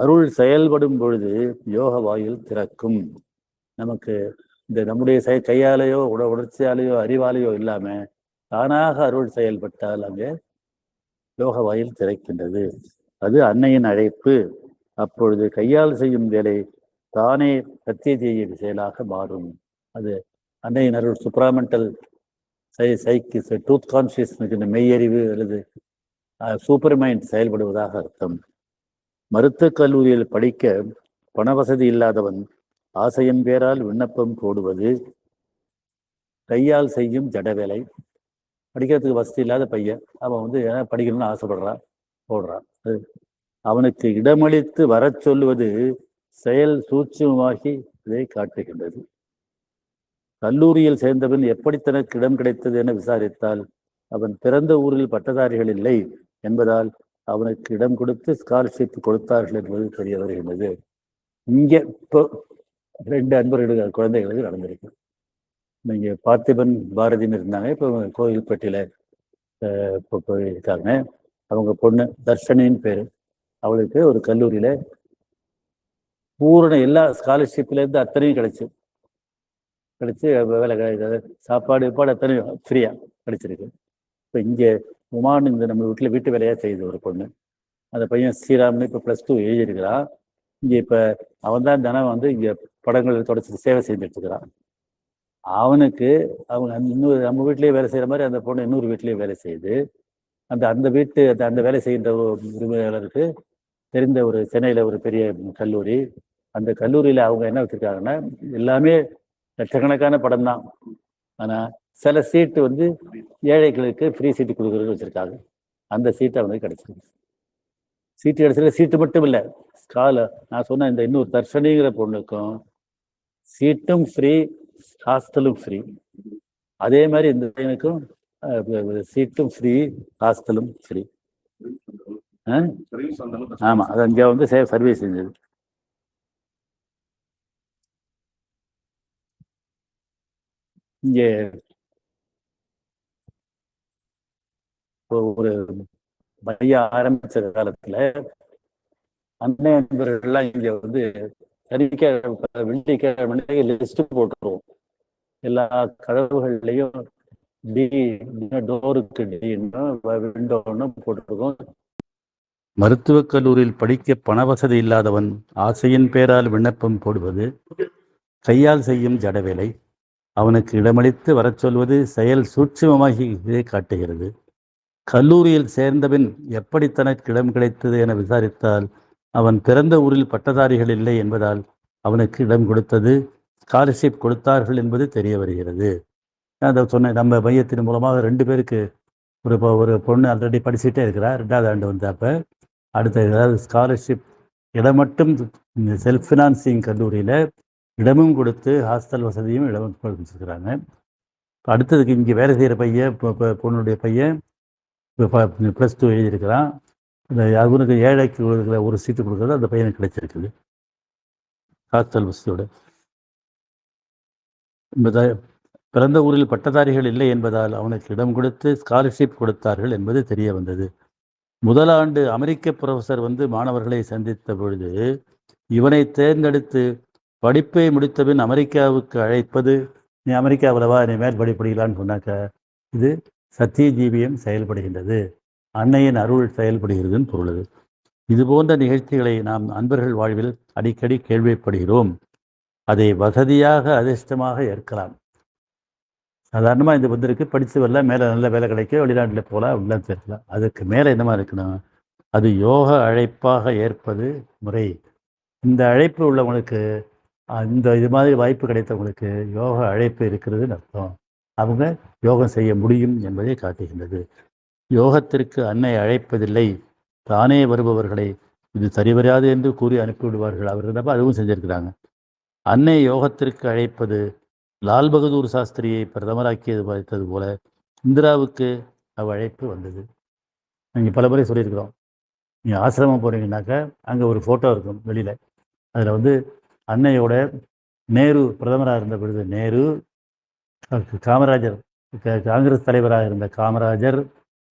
அருள் செயல்படும் பொழுது யோக வாயில் திறக்கும். நமக்கு இந்த நம்முடைய கையாலேயோ உணர்ச்சியாலேயோ அறிவாலேயோ இல்லாம தானாக அருள் செயல்பட்டால் அங்கே யோக வாயில் திறக்கின்றது. அது அன்னையின் அழைப்பு. அப்பொழுது கையால் செய்யும் வேலை தானே சத்திய ஜீவிய செயலாக மாறும். அது அன்னையின் அருள் சுப்ராமெண்டல் டூத் கான்சியஸ்னஸ், மெய்யறிவு அல்லது சூப்பர் மைண்ட் செயல்படுவதாக அர்த்தம். மருத்துவக் கல்லூரியில் படிக்க பண வசதி இல்லாதவன் ஆசையின் பேரால் விண்ணப்பம் போடுவது கையால் செய்யும் ஜட வேலை. படிக்கிறதுக்கு வசதி இல்லாத பையன் அவன் படிக்கணும்னு ஆசைப்படுறான், போடுறான். அவனுக்கு இடமளித்து வர சொல்லுவது செயல் சூட்சுமமாகி இதை காட்டுகின்றது. கல்லூரியில் சேர்ந்தவன் எப்படி தனக்கு இடம் கிடைத்தது என விசாரித்தால் அவன் பிறந்த ஊரில் பட்டதாரிகள் இல்லை என்பதால் அவனுக்கு இடம் கொடுத்து ஸ்காலர்ஷிப் கொடுத்தார்கள் என்பது தெரிய வருகின்றது. இங்கே இப்போ 2 அன்பர்களுக்கு குழந்தைகளுக்கு நடந்திருக்கு. நீங்க பார்த்திபன் பாரதின்னு இருந்தாங்க, இப்போ கோயில்பட்டியில இப்போ இருக்காங்க. அவங்க பொண்ணு தர்ஷனின்னு பேரு. அவளுக்கு ஒரு கல்லூரியில பூரண எல்லா ஸ்காலர்ஷிப்ல இருந்து அத்தனையும் கிடைச்சு வேலை கிடையாது, சாப்பாடு அத்தனையும் ஃப்ரீயா கிடைச்சிருக்கு. இப்போ இங்கே உமான் நம்ம வீட்டு வேலையா செய்யுது ஒரு பொண்ணு. அந்த பையன் ஸ்ரீராம்னு இப்போ +2 எழுதியிருக்கிறான். இங்கே இப்போ அவன் தான் தினம் இங்கே படங்கள் தொடச்சி சேவை செஞ்சுட்டு இருக்கிறான். அவனுக்கு அவங்க இன்னொரு நம்ம வீட்லேயே வேலை செய்கிற மாதிரி அந்த பொண்ணு இன்னொரு வீட்லேயே வேலை செய்யுது. அந்த வேலை செய்கின்ற உரிமையாளருக்கு தெரிந்த ஒரு சென்னையில் ஒரு பெரிய கல்லூரி. அந்த கல்லூரியில் அவங்க என்ன வச்சுருக்காங்கன்னா எல்லாமே லட்சக்கணக்கான படம் தான், ஆனால் சில சீட்டு ஏழைகளுக்கு ஃப்ரீ சீட்டு கொடுக்குறது வச்சுருக்காங்க. அந்த சீட்டு அவனுக்கு கிடைச்சிருக்கு. சீட்டு கிடைச்சிருக்க சீட்டு மட்டும் இல்லை, நான் சொன்ன இந்த இன்னொரு தர்ஷனிங்கிற பொண்ணுக்கும் சீட்டும் ஃப்ரீ, ஹாஸ்டலும் ஃப்ரீ. அதே மாதிரி இந்த பையனுக்கும் சீட்டும் ஃப்ரீ, ஹாஸ்டலும் ஃப்ரீ. ஆமா, அது அங்கே சர்வீஸ் செஞ்சது. இங்கே ஒரு மையம் ஆரம்பிச்ச காலத்துல அன்னை அன்பர்கள்லாம் இங்க வெள்ளிக்கிழமை லிஸ்ட் போட்டுருவோம். எல்லா கதவுகள்லையும் டோருக்கு விண்டோன்னு போட்டுருக்கோம். மருத்துவக் கல்லூரியில் படிக்க பண வசதி இல்லாதவன் ஆசையின் பேரால் விண்ணப்பம் போடுவது கையால் செய்யும் ஜடவேலை. அவனுக்கு இடமளித்து வர சொல்வது செயல் சூட்சுமமாகி இதை காட்டுகிறது. கல்லூரியில் சேர்ந்தபின் எப்படி தனக்கு இடம் கிடைத்தது என விசாரித்தால் அவன் பிறந்த ஊரில் பட்டதாரிகள் இல்லை என்பதால் அவனுக்கு இடம் கொடுத்தது ஸ்காலர்ஷிப் கொடுத்தார்கள் என்பது தெரிய வருகிறது. அதை சொன்னேன். நம்ம மையத்தின் மூலமாக 2 பேருக்கு ஒரு பொண்ணு ஆல்ரெடி படிச்சுட்டே இருக்கிறா, 2வது ஆண்டு வந்தாப்ப. அடுத்த ஏதாவது ஸ்காலர்ஷிப் இடம் மட்டும் செல்ஃப் ஃபினான்சிங் கல்லூரியில் இடமும் கொடுத்து ஹாஸ்டல் வசதியும் இடமும் கொடுத்துருக்குறாங்க. அடுத்ததுக்கு இங்கே வேலை செய்கிற பையன், பொண்ணுடைய பையன் இப்போ +2 எழுதியிருக்கிறான். அவனுக்கு ஏழைக்கு கொடுக்குற ஒரு சீட்டு கொடுக்குறது அந்த பையனுக்கு கிடைச்சிருக்குது ஹாஸ்டல் வசதியோட. பிறந்த ஊரில் பட்டதாரிகள் இல்லை என்பதால் அவனுக்கு இடம் கொடுத்து ஸ்காலர்ஷிப் கொடுத்தார்கள் என்பது தெரிய வந்தது. முதல் ஆண்டு அமெரிக்க ப்ரொஃபஸர் வந்து மாணவர்களை சந்தித்த பொழுது இவனை தேர்ந்தெடுத்து படிப்பை முடித்தபின் அமெரிக்காவுக்கு அழைப்பது, நீ அமெரிக்காவில் வா, நீ மேல் படிப்படிக்கலான்னு சொன்னாக்க இது சத்தியஜீவியம் செயல்படுகின்றது, அன்னையின் அருள் செயல்படுகிறதுன்னு பொருள். இது போன்ற நிகழ்ச்சிகளை நாம் அன்பர்கள் வாழ்வில் அடிக்கடி கேள்விப்படுகிறோம். அதை வசதியாக அதிர்ஷ்டமாக ஏற்கலாம். சாதாரணமாக இந்த வந்திருக்கு, படித்து வரல, மேலே நல்ல வேலை கிடைக்கும், வெளிநாட்டில் போகலாம், அப்படிலாம் சேர்க்கலாம். அதுக்கு மேலே என்னமா இருக்கணும், அது யோக அழைப்பாக ஏற்பது முறை. இந்த அழைப்பு உள்ளவங்களுக்கு, இந்த இது மாதிரி வாய்ப்பு கிடைத்தவங்களுக்கு யோக அழைப்பு இருக்கிறதுன்னு அர்த்தம். அவங்க யோகம் செய்ய முடியும் என்பதை காட்டுகின்றது. யோகத்திற்கு அன்னை அழைப்பதில்லை, தானே வருபவர்களை இது சரிவராது என்று கூறி அனுப்பிவிடுவார்கள். அவர் இருந்தப்போ அதுவும் செஞ்சுருக்கிறாங்க. அன்னை யோகத்திற்கு அழைப்பது லால் பகதூர் சாஸ்திரியை பிரதமராக்கியது பார்த்தது போல இந்திராவுக்கு அழைப்பு வந்தது. நீங்கள் பல முறை சொல்லியிருக்கிறோம். நீங்கள் ஆசிரமம் போகிறீங்கன்னாக்கா அங்கே ஒரு ஃபோட்டோ இருக்கும் வெளியில். அதில் வந்து அன்னையோட நேரு பிரதமராக இருந்த பொழுது நேரு, காமராஜர் காங்கிரஸ் தலைவராக இருந்த காமராஜர்,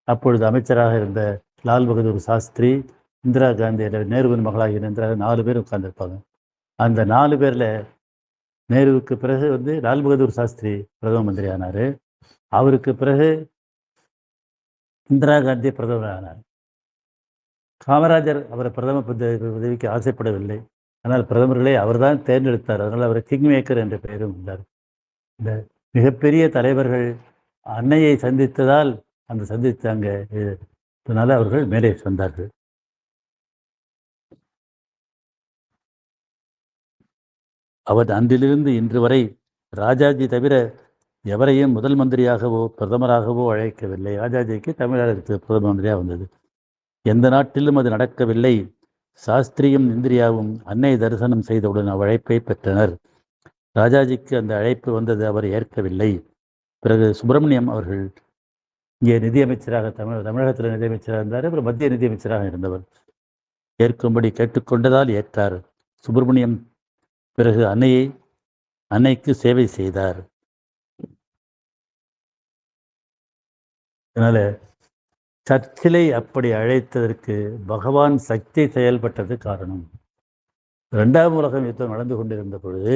அப்பொழுது அமைச்சராக இருந்த லால் பகதூர் சாஸ்திரி, இந்திரா காந்தி, நேருவின் மகளாகிய இந்திரா, 4 பேர் உட்கார்ந்துருப்பாங்க. அந்த 4 பேரில் நேருவுக்கு பிறகு வந்து லால் பகதூர் சாஸ்திரி பிரதம மந்திரி ஆனார். அவருக்கு பிறகு இந்திரா காந்தி பிரதமர் ஆனார். காமராஜர் அவரை பிரதம பதவிக்கு ஆசைப்படவில்லை. ஆனால் பிரதமர்களே அவர் தான் தேர்ந்தெடுத்தார். அதனால் அவர் கிங் மேக்கர் என்ற பெயரும் இருந்தார். இந்த மிகப்பெரிய தலைவர்கள் அன்னையை சந்தித்ததால் அந்த சந்தித்தாங்க, இதனால் அவர்கள் மேலே வந்தார்கள். அவர் அன்றிலிருந்து இன்று வரை ராஜாஜி தவிர எவரையும் முதல் மந்திரியாகவோ பிரதமராகவோ அழைக்கவில்லை. ராஜாஜிக்கு தமிழகத்துக்கு பிரதம மந்திரியாக வந்தது. எந்த நாட்டிலும் அது நடக்கவில்லை. சாஸ்திரியும் இந்திரியாவும் அன்னை தரிசனம் செய்தவுடன் அழைப்பை பெற்றனர். ராஜாஜிக்கு அந்த அழைப்பு வந்தது, அவர் ஏற்கவில்லை. பிறகு சுப்பிரமணியம் அவர்கள் இங்கே நிதியமைச்சராக தமிழகத்தில் நிதியமைச்சராக இருந்தார். அப்புறம் மத்திய நிதியமைச்சராக இருந்தவர். ஏற்கும்படி கேட்டுக்கொண்டதால் ஏற்றார். சுப்பிரமணியம் பிறகு அன்னைக்கு சேவை செய்தார். அதனால சர்ச்சிலை அப்படி அழைத்ததற்கு பகவான் சக்தி செயல்பட்டது காரணம். 2ஆம் உலக யுத்தம் நடந்து கொண்டிருந்த பொழுது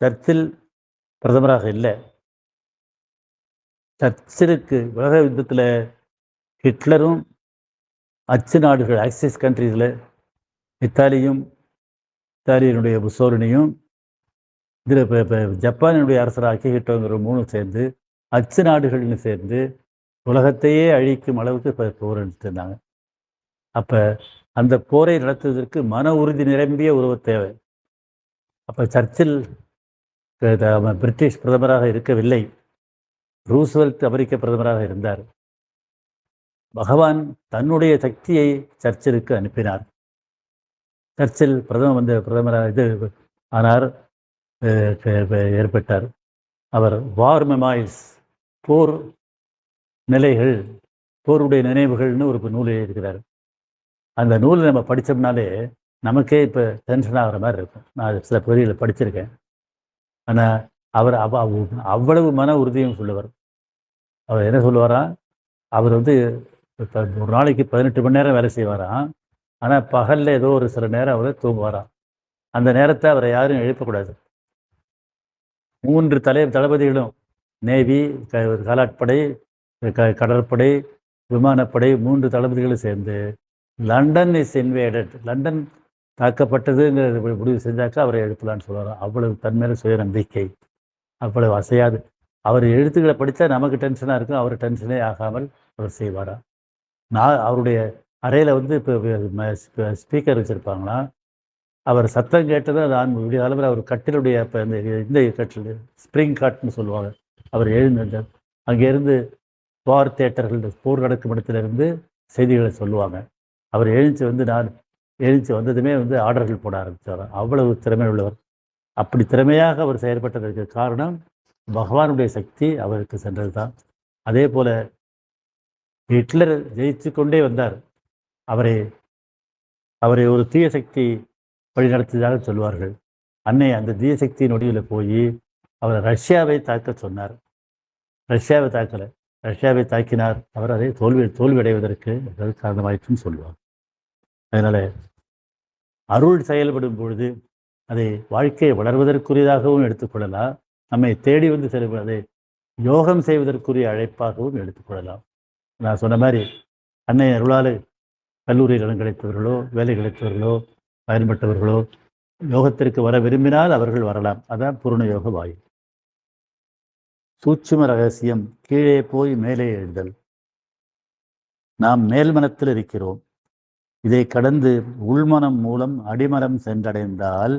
சர்ச்சில் பிரதமராக இல்லை. சர்ச்சிலுக்கு உலக யுத்தத்தில் ஹிட்லரும் அச்சு நாடுகள் ஆக்சிஸ் கண்ட்ரீஸில் இத்தாலியினுடைய முசோலினியும் இதில் இப்போ ஜப்பானினுடைய அரசராக ஹிட்டோங்கிற 3 சேர்ந்து அச்சு நாடுகள்னு சேர்ந்து உலகத்தையே அழிக்கும் அளவுக்கு இப்போ போர் எடுத்துருந்தாங்க. அப்போ அந்த போரை நடத்துவதற்கு மன உறுதி நிரம்பிய ஒருவர் தேவை. அப்போ சர்ச்சில் பிரிட்டிஷ் பிரதமராக இருக்கவில்லை. ரூஸ்வெல்ட் அமெரிக்க பிரதமராக இருந்தார். பகவான் தன்னுடைய சக்தியை சர்ச்சிலுக்கு அனுப்பினார். சர்ச்சில் பிரதமராக ஆனார், ஏற்பட்டார். அவர் வார் மெமாய்ஸ், போர் நிலைகள், போருடைய நினைவுகள்னு ஒரு நூல் எழுதியிருக்கிறார். அந்த நூலை நம்ம படித்தோம்னாலே நமக்கே இப்போ டென்ஷன் ஆகிற மாதிரி இருக்கும். நான் சில பகுதிகளில் படிச்சிருக்கேன். ஆனால் அவர் அவ்வளவு மன உறுதியும் சொல்லுவார். அவர் என்ன சொல்லுவாராம், அவர் வந்து ஒரு நாளைக்கு 18 மணி நேரம் வேலை செய்வாராம். ஆனால் பகலில் ஏதோ ஒரு சில நேரம் அவர் தூங்குவாராம். அந்த நேரத்தை அவரை யாரும் எழுப்பக்கூடாது. 3 தளபதிகளும், நேவி, காலாட்படை, கடற்படை, விமானப்படை, 3 தளபதிகளும் சேர்ந்து லண்டன் இஸ் இன்வேடட், லண்டன் தாக்கப்பட்டதுங்கிறது முடிவு செஞ்சாக்கா அவரை எழுப்பலான்னு சொல்லுவாராம். அவ்வளவு தன்மையில சுயநம்பிக்கை, அவ்வளவு அசையாது. அவர் எழுத்துக்களை படித்தா நமக்கு டென்ஷனாக இருக்கும், அவர் டென்ஷனே ஆகாமல் அவர் செய்வாராம். அவருடைய அறையில் வந்து இப்போ ஸ்பீக்கர் வச்சுருப்பாங்களாம். அவர் சத்தம் கேட்டதும் அது ஆண் விடிய காலத்தில் அவர் கட்டிலுடைய இப்போ இந்த கட்டில் ஸ்ப்ரிங் காட்னு சொல்லுவாங்க. அவர் எழுந்தார். அங்கேருந்து வார் தேட்டர்கள் போர் நடக்கும் இடத்துலேருந்து செய்திகளை சொல்லுவாங்க. அவர் நான் எழுந்து வந்ததுமே ஆர்டர்கள் போட ஆரம்பித்தார். அவ்வளவு திறமை உள்ளவர். அப்படி திறமையாக அவர் செயல்பட்டதற்கு காரணம் பகவானுடைய சக்தி அவருக்கு சென்றது தான். அதே போல ஹிட்லர் ஜெயிச்சு கொண்டே வந்தார். அவரை அவரை ஒரு தீய சக்தி வழிநடத்தியதாக சொல்வார்கள். அன்னை அந்த தீய சக்தியின் ஒடியில் போய் அவர் ரஷ்யாவை தாக்க சொன்னார். ரஷ்யாவை தாக்கலை, ரஷ்யாவை தாக்கினார். அவர் அதை தோல்வியடைவதற்கு காரணமாயிற்றுன்னு சொல்லுவார். அதனால அருள் செயல்படும் பொழுது அதை வாழ்க்கையை வளர்வதற்குரியதாகவும் எடுத்துக்கொள்ளலாம். நம்மை தேடி அதை யோகம் செய்வதற்குரிய அழைப்பாகவும் எடுத்துக்கொள்ளலாம். நான் சொன்ன மாதிரி அன்னை அருளால் கல்லூரியில் இடம் கிடைத்தவர்களோ, வேலை கிடைத்தவர்களோ, பயன்பட்டவர்களோ யோகத்திற்கு வர விரும்பினால் அவர்கள் வரலாம். அதான் பூர்ண யோக வாயு. சூட்சும ரகசியம் கீழே போய் மேலே எழுதல். நாம் மேல்மனத்தில் இருக்கிறோம். இதை கடந்து உள்மனம் மூலம் அடிமனம் சென்றடைந்தால்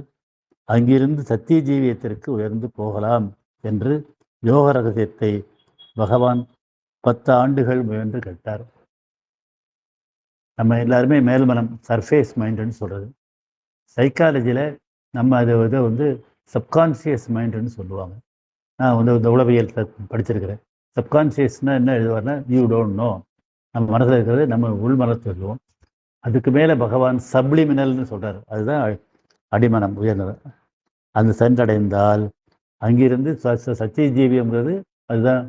அங்கிருந்து சத்திய ஜீவியத்திற்கு உயர்ந்து போகலாம் என்று யோக ரகசியத்தை பகவான் 10 ஆண்டுகள் முயன்று கேட்டார். நம்ம எல்லாருமே மேல்மனம், சர்ஃபேஸ் மைண்டுன்னு சொல்கிறது. சைக்காலஜியில் நம்ம அதை சப்கான்சியஸ் மைண்டுன்னு சொல்லுவாங்க. நான் இந்த உளவியல் படிச்சிருக்கிறேன். சப்கான்சியஸ்னால் என்ன எழுதுவார்னா, யூ டோன்ட் நோ. நம்ம மனசில் இருக்கிறது நம்ம உள் மனத்தை எழுதுவோம். அதுக்கு மேலே பகவான் சப்ளிமினல்னு சொல்கிறார். அதுதான் அடிமனம், உயர்ந்தது. அது சென்றடைந்தால் அங்கிருந்து சத்திய ஜீவியம்ங்கிறது அதுதான்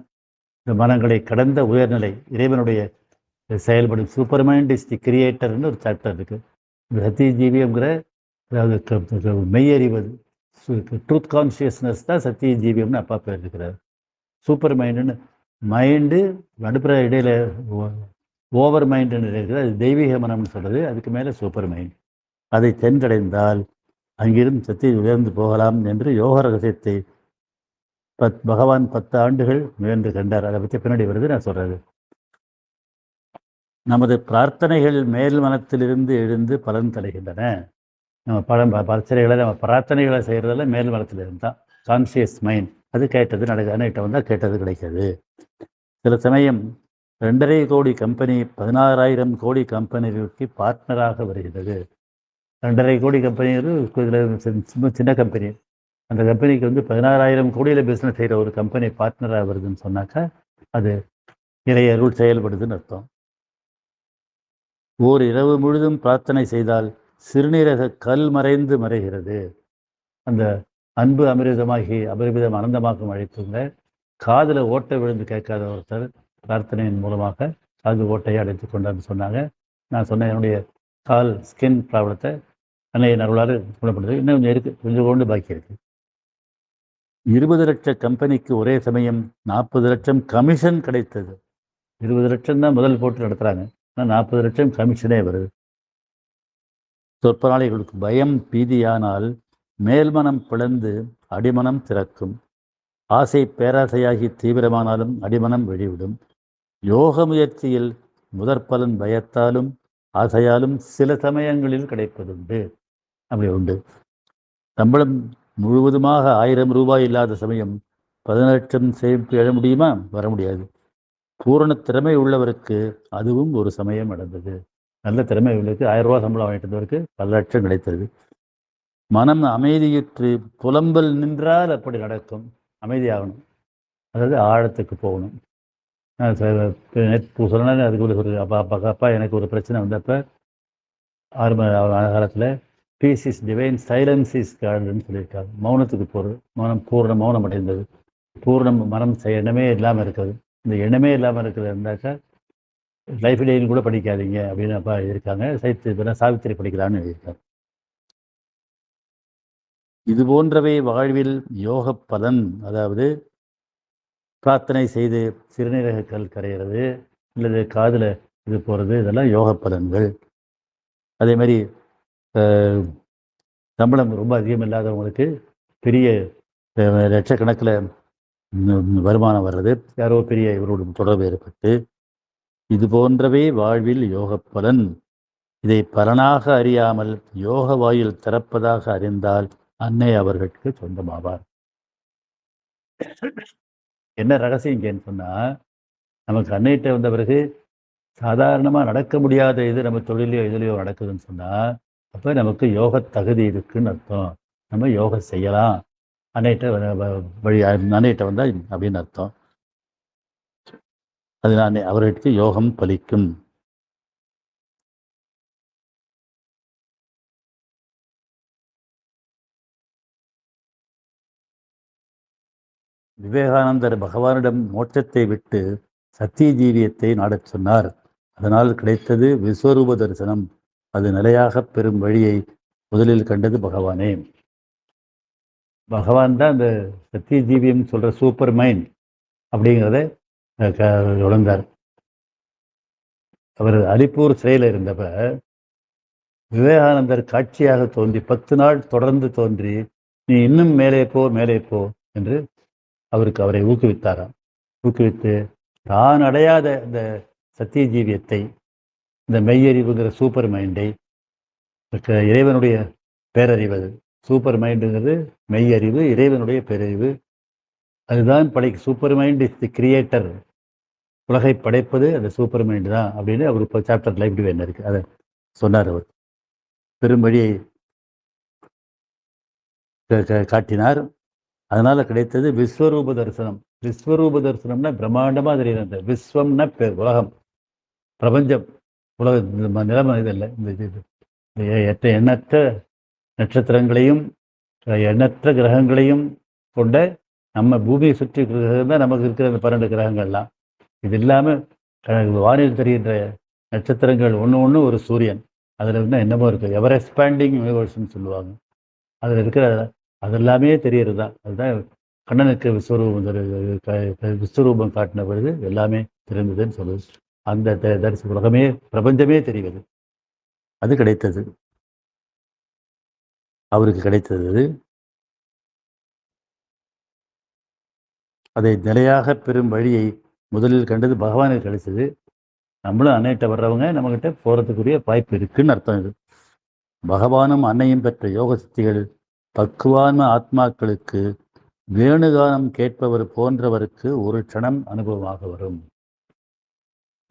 இந்த மனங்களை கடந்த உயர்நிலை. இறைவனுடைய செயல்படும் சூப்பர் மைண்ட் இஸ் தி கிரியேட்டர்னு ஒரு சாப்டர் இருக்குது. இந்த சத்திய ஜீவியம்ங்கிற அதாவது மெய்யறிவது, ட்ரூத் கான்சியஸ்னஸ் தான் சத்திய ஜீவியம்னு அப்பா பேர் இருக்கிறார். சூப்பர் மைண்டுன்னு மைண்டு நடுப்புற இடையில ஓவர் மைண்டுன்னு இருக்குது. அது தெய்வீக மனம்னு சொல்கிறது. அதுக்கு மேலே சூப்பர் மைண்ட். அதை சென்றடைந்தால் அங்கிருந்து சத்தியை உயர்ந்து போகலாம் என்று யோக ரகசியத்தை பகவான் 10 ஆண்டுகள் முயன்று கண்டார். அதை பற்றி பின்னாடி வருது, நான் சொல்றது. நமது பிரார்த்தனைகள் மேல் மனத்திலிருந்து எழுந்து பலன் தருகின்றன. நம்ம பிரச்சனைகளை நம்ம பிரார்த்தனைகளை செய்கிறதெல்லாம் மேல் மனத்தில் இருந்தால் கான்சியஸ் மைண்ட். அது கேட்டது நடக்கிட்ட வந்தால் கேட்டது கிடைக்காது. சில சமயம் 2.5 கோடி கம்பெனி 16,000 கோடி கம்பெனிகளுக்கு பார்ட்னராக வருகிறது. 2.5 கோடி கம்பெனி சின்ன கம்பெனி. அந்த கம்பெனிக்கு 16,000 கோடியில் பிஸ்னஸ் செய்கிற ஒரு கம்பெனி பார்ட்னராக வருதுன்னு சொன்னாக்கா அது நிறைய அருள் செயல்படுதுன்னு அர்த்தம். ஓர் இரவு முழுதும் பிரார்த்தனை செய்தால் சிறுநீரக கல் மறைந்து மறைகிறது. அந்த அன்பு அமிர்தமாகி அபரிமிதம் ஆனந்தமாக்கும் அழைப்புங்க. காதில் ஓட்டை விழுந்து கேட்காத ஒருத்தர் பிரார்த்தனையின் மூலமாக காது ஓட்டையை அடைத்து கொண்டான்னு சொன்னாங்க. நான் சொன்னேன், என்னுடைய கால் ஸ்கின் ப்ராப்ளத்தை அன்னைய அருளால் குணப்படுது. இன்னும் கொஞ்சம் இருக்குது, கொஞ்சம் கொண்டு பாக்கி இருக்குது. 20 லட்சம் கம்பெனிக்கு ஒரே சமயம் 40 லட்சம் கமிஷன் கிடைத்தது. 20 லட்சம் தான் முதல் போட்டு நடத்துகிறாங்க, ஆனால் 40 லட்சம் கமிஷனே வருது. சொற்பனாளிகளுக்கு பயம் பீதியானால் மேல்மனம் பிளந்து அடிமனம் திறக்கும். ஆசை பேராசையாகி தீவிரமானாலும் அடிமனம் வெளிவிடும். யோக முயற்சியில் முதற்பலன் பயத்தாலும் ஆசையாலும் சில சமயங்களில் கிடைப்பதுண்டு. அப்படி உண்டு. சம்பளம் முழுவதுமாக 1000 ரூபாய் இல்லாத சமயம் 10 லட்சம் சேமிப்பு எழ முடியுமா? வர முடியாது. பூரண திறமை உள்ளவருக்கு அதுவும் ஒரு சமயம் நடந்தது. நல்ல திறமை உள்ளவருக்கு 1000 ரூபாய் சம்பளம் வாங்கிட்டவருக்கு 10 லட்சம் கிடைத்தது. மனம் அமைதியுற்று புலம்பல் நின்றால் அப்படி நடக்கும். அமைதியாகணும், அதாவது ஆழத்துக்கு போகணும். நேற்று சொன்னால் அதுக்கு ஒரு அப்பா எனக்கு ஒரு பிரச்சனை வந்தப்போ ஆரம்ப காலத்தில் peace is divine, silence is காடுன்னு சொல்லியிருக்காங்க. மௌனத்துக்கு போகிறது. மௌனம் அடைந்தது. பூர்ணம் மனம் எண்ணமே இல்லாமல் இருக்கிறது. இந்த எண்ணமே இல்லாமல் இருக்கிறது இருந்தாக்கா லைஃப் டெய்லியும் கூட படிக்காதீங்க அப்படின்னு அப்பா எழுதியிருக்காங்க. சாவித்திரி படிக்கலான்னு எழுதியிருக்காங்க. இது போன்றவை வாழ்வில் யோக பலன். அதாவது பிரார்த்தனை செய்து சிறுநீரக கல் கரைகிறது, அல்லது காதில் இது போகிறது, இதெல்லாம் யோக பலன்கள். அதே மாதிரி சம்பளம் ரொம்ப அதிகம் இல்லாதவங்களுக்கு பெரிய லட்சக்கணக்கில் வருமானம் வர்றது, யாரோ பெரிய இவரோட தொடர்பு ஏற்பட்டு, இது போன்றவே வாழ்வில் யோக பலன். இதை பலனாக அறியாமல் யோக வாயில் திறப்பதாக அறிந்தால் அன்னை அவர்களுக்கு சொந்தமாவார். என்ன ரகசியம் இங்கேன்னு சொன்னா, நமக்கு அன்னையிட்ட வந்த பிறகு சாதாரணமா நடக்க முடியாத இது நம்ம தொழிலையோ இதுலையோ நடக்குதுன்னு சொன்னா, அப்ப நமக்கு யோக தகுதி இருக்குன்னு அர்த்தம். நம்ம யோகம் செய்யலாம். அன்னையிட்ட வழி அன்னையிட்ட வந்தா அப்படின்னு அர்த்தம். அதனால அவர்களுக்கு யோகம் பலிக்கும். விவேகானந்தர் பகவானிடம் மோட்சத்தை விட்டு சத்திய ஜீவியத்தை நாடச் சொன்னார். அதனால் கிடைத்தது விஸ்வரூப தரிசனம். அது நிலையாக பெறும் வழியை முதலில் கண்டது பகவானே. பகவான் தான் அந்த சத்திய ஜீவியம் சொல்ற சூப்பர் மைண்ட் அப்படிங்கிறத உணர்ந்தார். அவர் அலிப்பூர் சிறையில் இருந்தப்ப விவேகானந்தர் காட்சியாக தோன்றி 10 நாள் தொடர்ந்து தோன்றி, நீ இன்னும் மேலே போ மேலே போ என்று அவரை ஊக்குவித்தாராம். ஊக்குவித்து தான் அடையாத இந்த சத்திய ஜீவியத்தை, இந்த மெய்யறிவுங்கிற சூப்பர் மைண்டை, இறைவனுடைய பேரறிவு, அது சூப்பர் மைண்டுங்கிறது மெய்யறிவு, இறைவனுடைய பேரறிவு. அதுதான் super mind is the creator. உலகை படைப்பது அந்த சூப்பர் மைண்டு தான் அப்படின்னு அவர் இப்போ சாப்டர் லைஃப் டிவைன் இருக்கு, அதை சொன்னார். அவர் பெரும் வழியை காட்டினார். அதனால கிடைத்தது விஸ்வரூப தரிசனம். விஸ்வரூப தரிசனம்னா பிரம்மாண்டமா தெரியுது. விஸ்வம்னா பேர், உலகம், பிரபஞ்சம், உலக நிலைமை இது இல்லை. இந்த எண்ணற்ற நட்சத்திரங்களையும் எண்ணற்ற கிரகங்களையும் கொண்ட நம்ம பூமியை சுற்றி தான் நமக்கு இருக்கிற அந்த 12 கிரகங்கள்லாம். இது இல்லாமல் வானில் தெரிகின்ற நட்சத்திரங்கள் ஒன்று ஒரு சூரியன். அதில் இருந்தால் என்னமோ இருக்குது, எவர் எக்ஸ்பேண்டிங் யூனிவர்ஸ்ன்னு சொல்லுவாங்க. அதில் இருக்கிற அதெல்லாமே தெரியறது தான். அதுதான் கண்ணனுக்கு விஸ்வரூபம் காட்டின பொழுது எல்லாமே தெரிந்ததுன்னு சொல்லுது. அந்த தரிசன உலகமே பிரபஞ்சமே தெரிவது. அது கிடைத்தது, அவருக்கு கிடைத்தது. அதை நிலையாக பெறும் வழியை முதலில் கண்டது பகவானுக்கு கிடைச்சது. நம்மளும் அன்னையிட்ட வர்றவங்க நம்மகிட்ட போகிறதுக்குரிய வாய்ப்பு இருக்குன்னு அர்த்தம். இது பகவானும் அன்னையும் பெற்ற யோக சக்திகள் பக்குவான ஆத்மாக்களுக்கு வேணுகானம் கேட்பவர் போன்றவருக்கு ஒரு க்ஷணம் அனுபவமாக வரும்.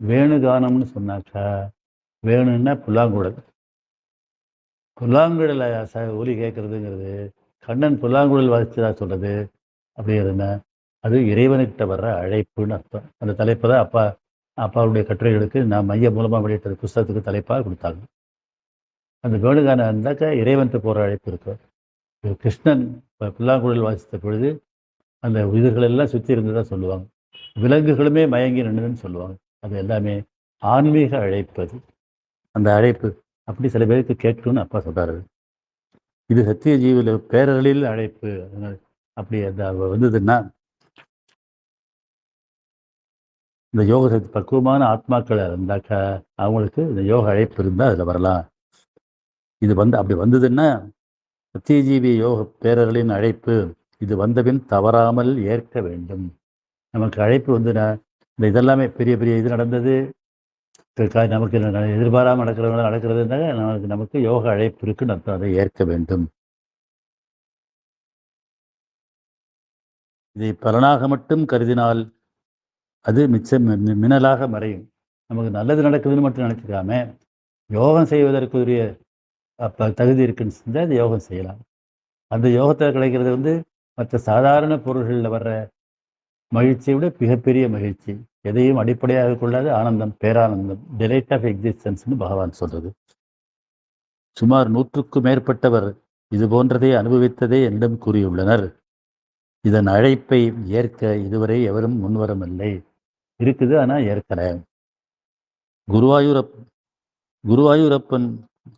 வேணுகானம்னு சொன்னாக்கா, வேணுன்னா புல்லாங்குழல். புல்லாங்குழலை ஒலி கேட்கறதுங்கிறது, கண்ணன் புல்லாங்குழல் வாசிச்சதா சொல்றது அப்படிங்கிறதுனா, அது இறைவனுக்கிட்ட வர்ற அழைப்புன்னு அர்த்தம். அந்த தலைப்பை தான் அப்பாவுடைய கட்டுரைகளுக்கு நான் மைய மூலமாக வெளியிட்ட புஸ்தகத்துக்கு தலைப்பாக கொடுத்தாங்க. அந்த வேணுகானம் இருந்தாக்கா இறைவன்ட்டு போகிற அழைப்பு இருக்கு. கிருஷ்ணன் புல்லாங்குழல் வாசித்த பொழுது அந்த உயிர்கள் எல்லாம் சுற்றி இருந்ததா சொல்லுவாங்க. விலங்குகளுமே மயங்கி நின்றுன்னு சொல்லுவாங்க. அது எல்லாமே ஆன்மீக அழைப்பது. அந்த அழைப்பு அப்படி சில பேருக்கு கேட்கணும்னு அப்பா சொல்றாரு. இது சத்திய ஜீவில பேரர்களில் அழைப்பு. அப்படி அந்த வந்ததுன்னா, இந்த யோக சக்தி பக்குவமான ஆத்மாக்கள் இருந்தாக்கா அவங்களுக்கு இந்த யோக அழைப்பு இருந்தால் அதில் வரலாம். இது அப்படி வந்ததுன்னா சத்தியஜீவி யோக பேரர்களின் அழைப்பு இது வந்தபின் தவறாமல் ஏற்க வேண்டும். நமக்கு அழைப்பு வந்துன்னா, இந்த இதெல்லாமே பெரிய பெரிய இது நடந்தது, நமக்கு எதிர்பாராமல் நடக்கிறதுனால நமக்கு யோக அழைப்பு இருக்குன்னு அர்த்தம். அதை ஏற்க வேண்டும். இதை பலனாக மட்டும் கருதினால் அது மிச்சம் மின்னலாக மறையும். நமக்கு நல்லது நடக்குதுன்னு மட்டும் நினைச்சுக்காம யோகம் செய்வதற்குரிய தகுதி இருக்குன்னு செஞ்சால் அது யோகம் செய்யலாம். அந்த யோகத்தில் கிடைக்கிறது மற்ற சாதாரண பொருள்களில் வர்ற மகிழ்ச்சியை விட மிகப்பெரிய மகிழ்ச்சி. எதையும் அடிப்படையாக கொள்ளாத ஆனந்தம், பேரானந்தம், டிலைட் ஆஃப் எக்ஸிஸ்டன்ஸ்னு பகவான் சொல்றது. சுமார் 100க்கும் மேற்பட்டவர் இது போன்றதை அனுபவித்ததே என்னிடம் கூறியுள்ளனர். இதன் அழைப்பை ஏற்க இதுவரை எவரும் முன்வரவில்லை. இருக்குது, ஆனால் ஏற்கல. குருவாயூரப்பன்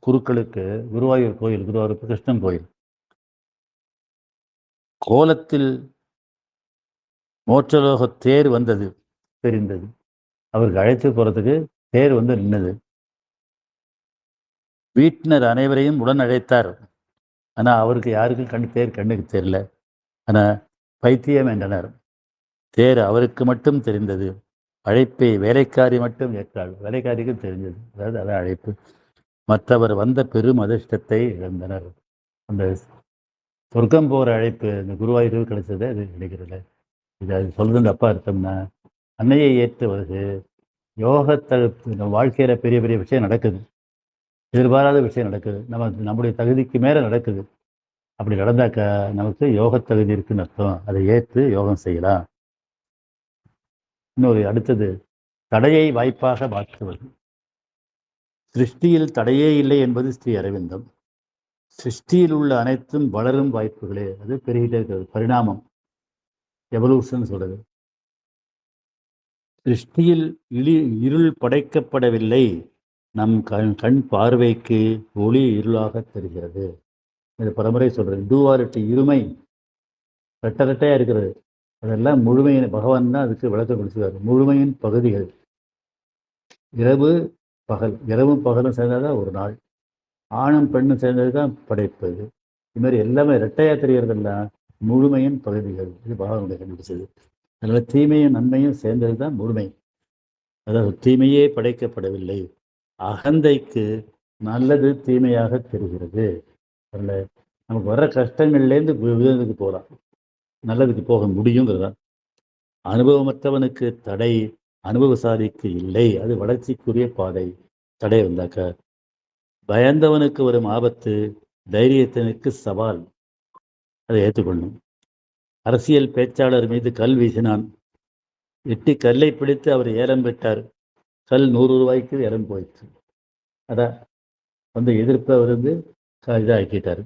குருக்களுக்கு குருவாயூர் கோயில், குருவாயூரப்ப கிருஷ்ணன் கோயில் கோலத்தில் மோட்சலோக தேர் வந்தது தெரிந்தது. அவருக்கு அழைத்து போறதுக்கு தேர் நின்னது. வீட்டினர் அனைவரையும் உடன் அழைத்தார். ஆனா அவருக்கு யாருக்கும் தேர் கண்ணுக்கு தெரியல. ஆனா பைத்தியம் என்றனர். தேர் அவருக்கு மட்டும் தெரிந்தது. அழைப்பை வேலைக்காரி மட்டும் ஏற்றாள். வேலைக்காரிக்கும் தெரிஞ்சது. அதாவது அதான் அழைப்பு. மற்றவர் வந்த பெரும் அதிர்ஷ்டத்தை இழந்தனர். அந்த சொர்க்கம் போகிற அழைப்பு இந்த குருவாயூர் கிடைச்சது அது கிடைக்கிறது. இது அது சொல்றது அப்பா அர்த்தம்னா அன்னையை ஏற்று வருது. யோகத்தை வாழ்க்கையில பெரிய பெரிய விஷயம் நடக்குது. எதிர்பாராத விஷயம் நடக்குது. நம்முடைய தகுதிக்கு மேல நடக்குது. அப்படி நடந்தாக்கா நமக்கு யோக தகுதி இருக்குன்னு அர்த்தம். அதை ஏற்று யோகம் செய்யலாம். இன்னொரு அடுத்தது தடையை வாய்ப்பாக மாற்றுவது. சிருஷ்டியில் தடையே இல்லை என்பது ஸ்ரீ அரவிந்தம். சிருஷ்டியில் உள்ள அனைத்தும் வளரும் வாய்ப்புகளே. அது பெருகிட்டே இருக்கிறது. பரிணாமம், எவல்யூஷன் சொல்றது. சிருஷ்டியில் இருள் படைக்கப்படவில்லை. நம் கண் பார்வைக்கு ஒளி இருளாக தெரிகிறது. இது பலமுறை சொல்றேன். டூவாரிட்டி இருமை ரெட்ட ரெட்டையா இருக்கிறது. அதெல்லாம் முழுமையின் பகவான் தான் அதுக்கு விளக்கம் கொடுத்துருக்காரு. முழுமையின் பகுதிகள். இரவு பகல், இரவும் பகலும் சேர்ந்ததுதான் ஒரு நாள். ஆணும் பெண்ணும் சேர்ந்தது தான் படைப்பது. இது மாதிரி எல்லாமே ரெட்டையா தெரியறதெல்லாம் முழுமையின் பகுதிகள். இது பகவானுடைய கண்டுபிடிச்சது. அதனால தீமையும் நன்மையும் சேர்ந்தது தான் முழுமை. அதாவது தீமையே படைக்கப்படவில்லை. அகந்தைக்கு நல்லது தீமையாக தெரிகிறது. அதில் நமக்கு வர்ற கஷ்டங்கள்லேருந்து விழுந்ததுக்கு போகலாம், நல்லதுக்கு போக முடியுங்கிறதா. அனுபவமற்றவனுக்கு தடை, அனுபவசாலிக்கு இல்லை. அது வளர்ச்சிக்குரிய பாதை. தடை வந்தாக்க பயந்தவனுக்கு வரும் ஆபத்து, தைரியத்தினுக்கு சவால். அதை ஏற்றுக்கொள்ளணும். அரசியல் பேச்சாளர் மீது கல் வீசினான். எட்டி கல்லை பிடித்து அவர் ஏலம் பெற்றார். கல் 100 ரூபாய்க்கு ஏலம் போயிடுச்சு. அதான் வந்து எதிர்ப்பை அவர் வந்து இதாக்கிட்டார்.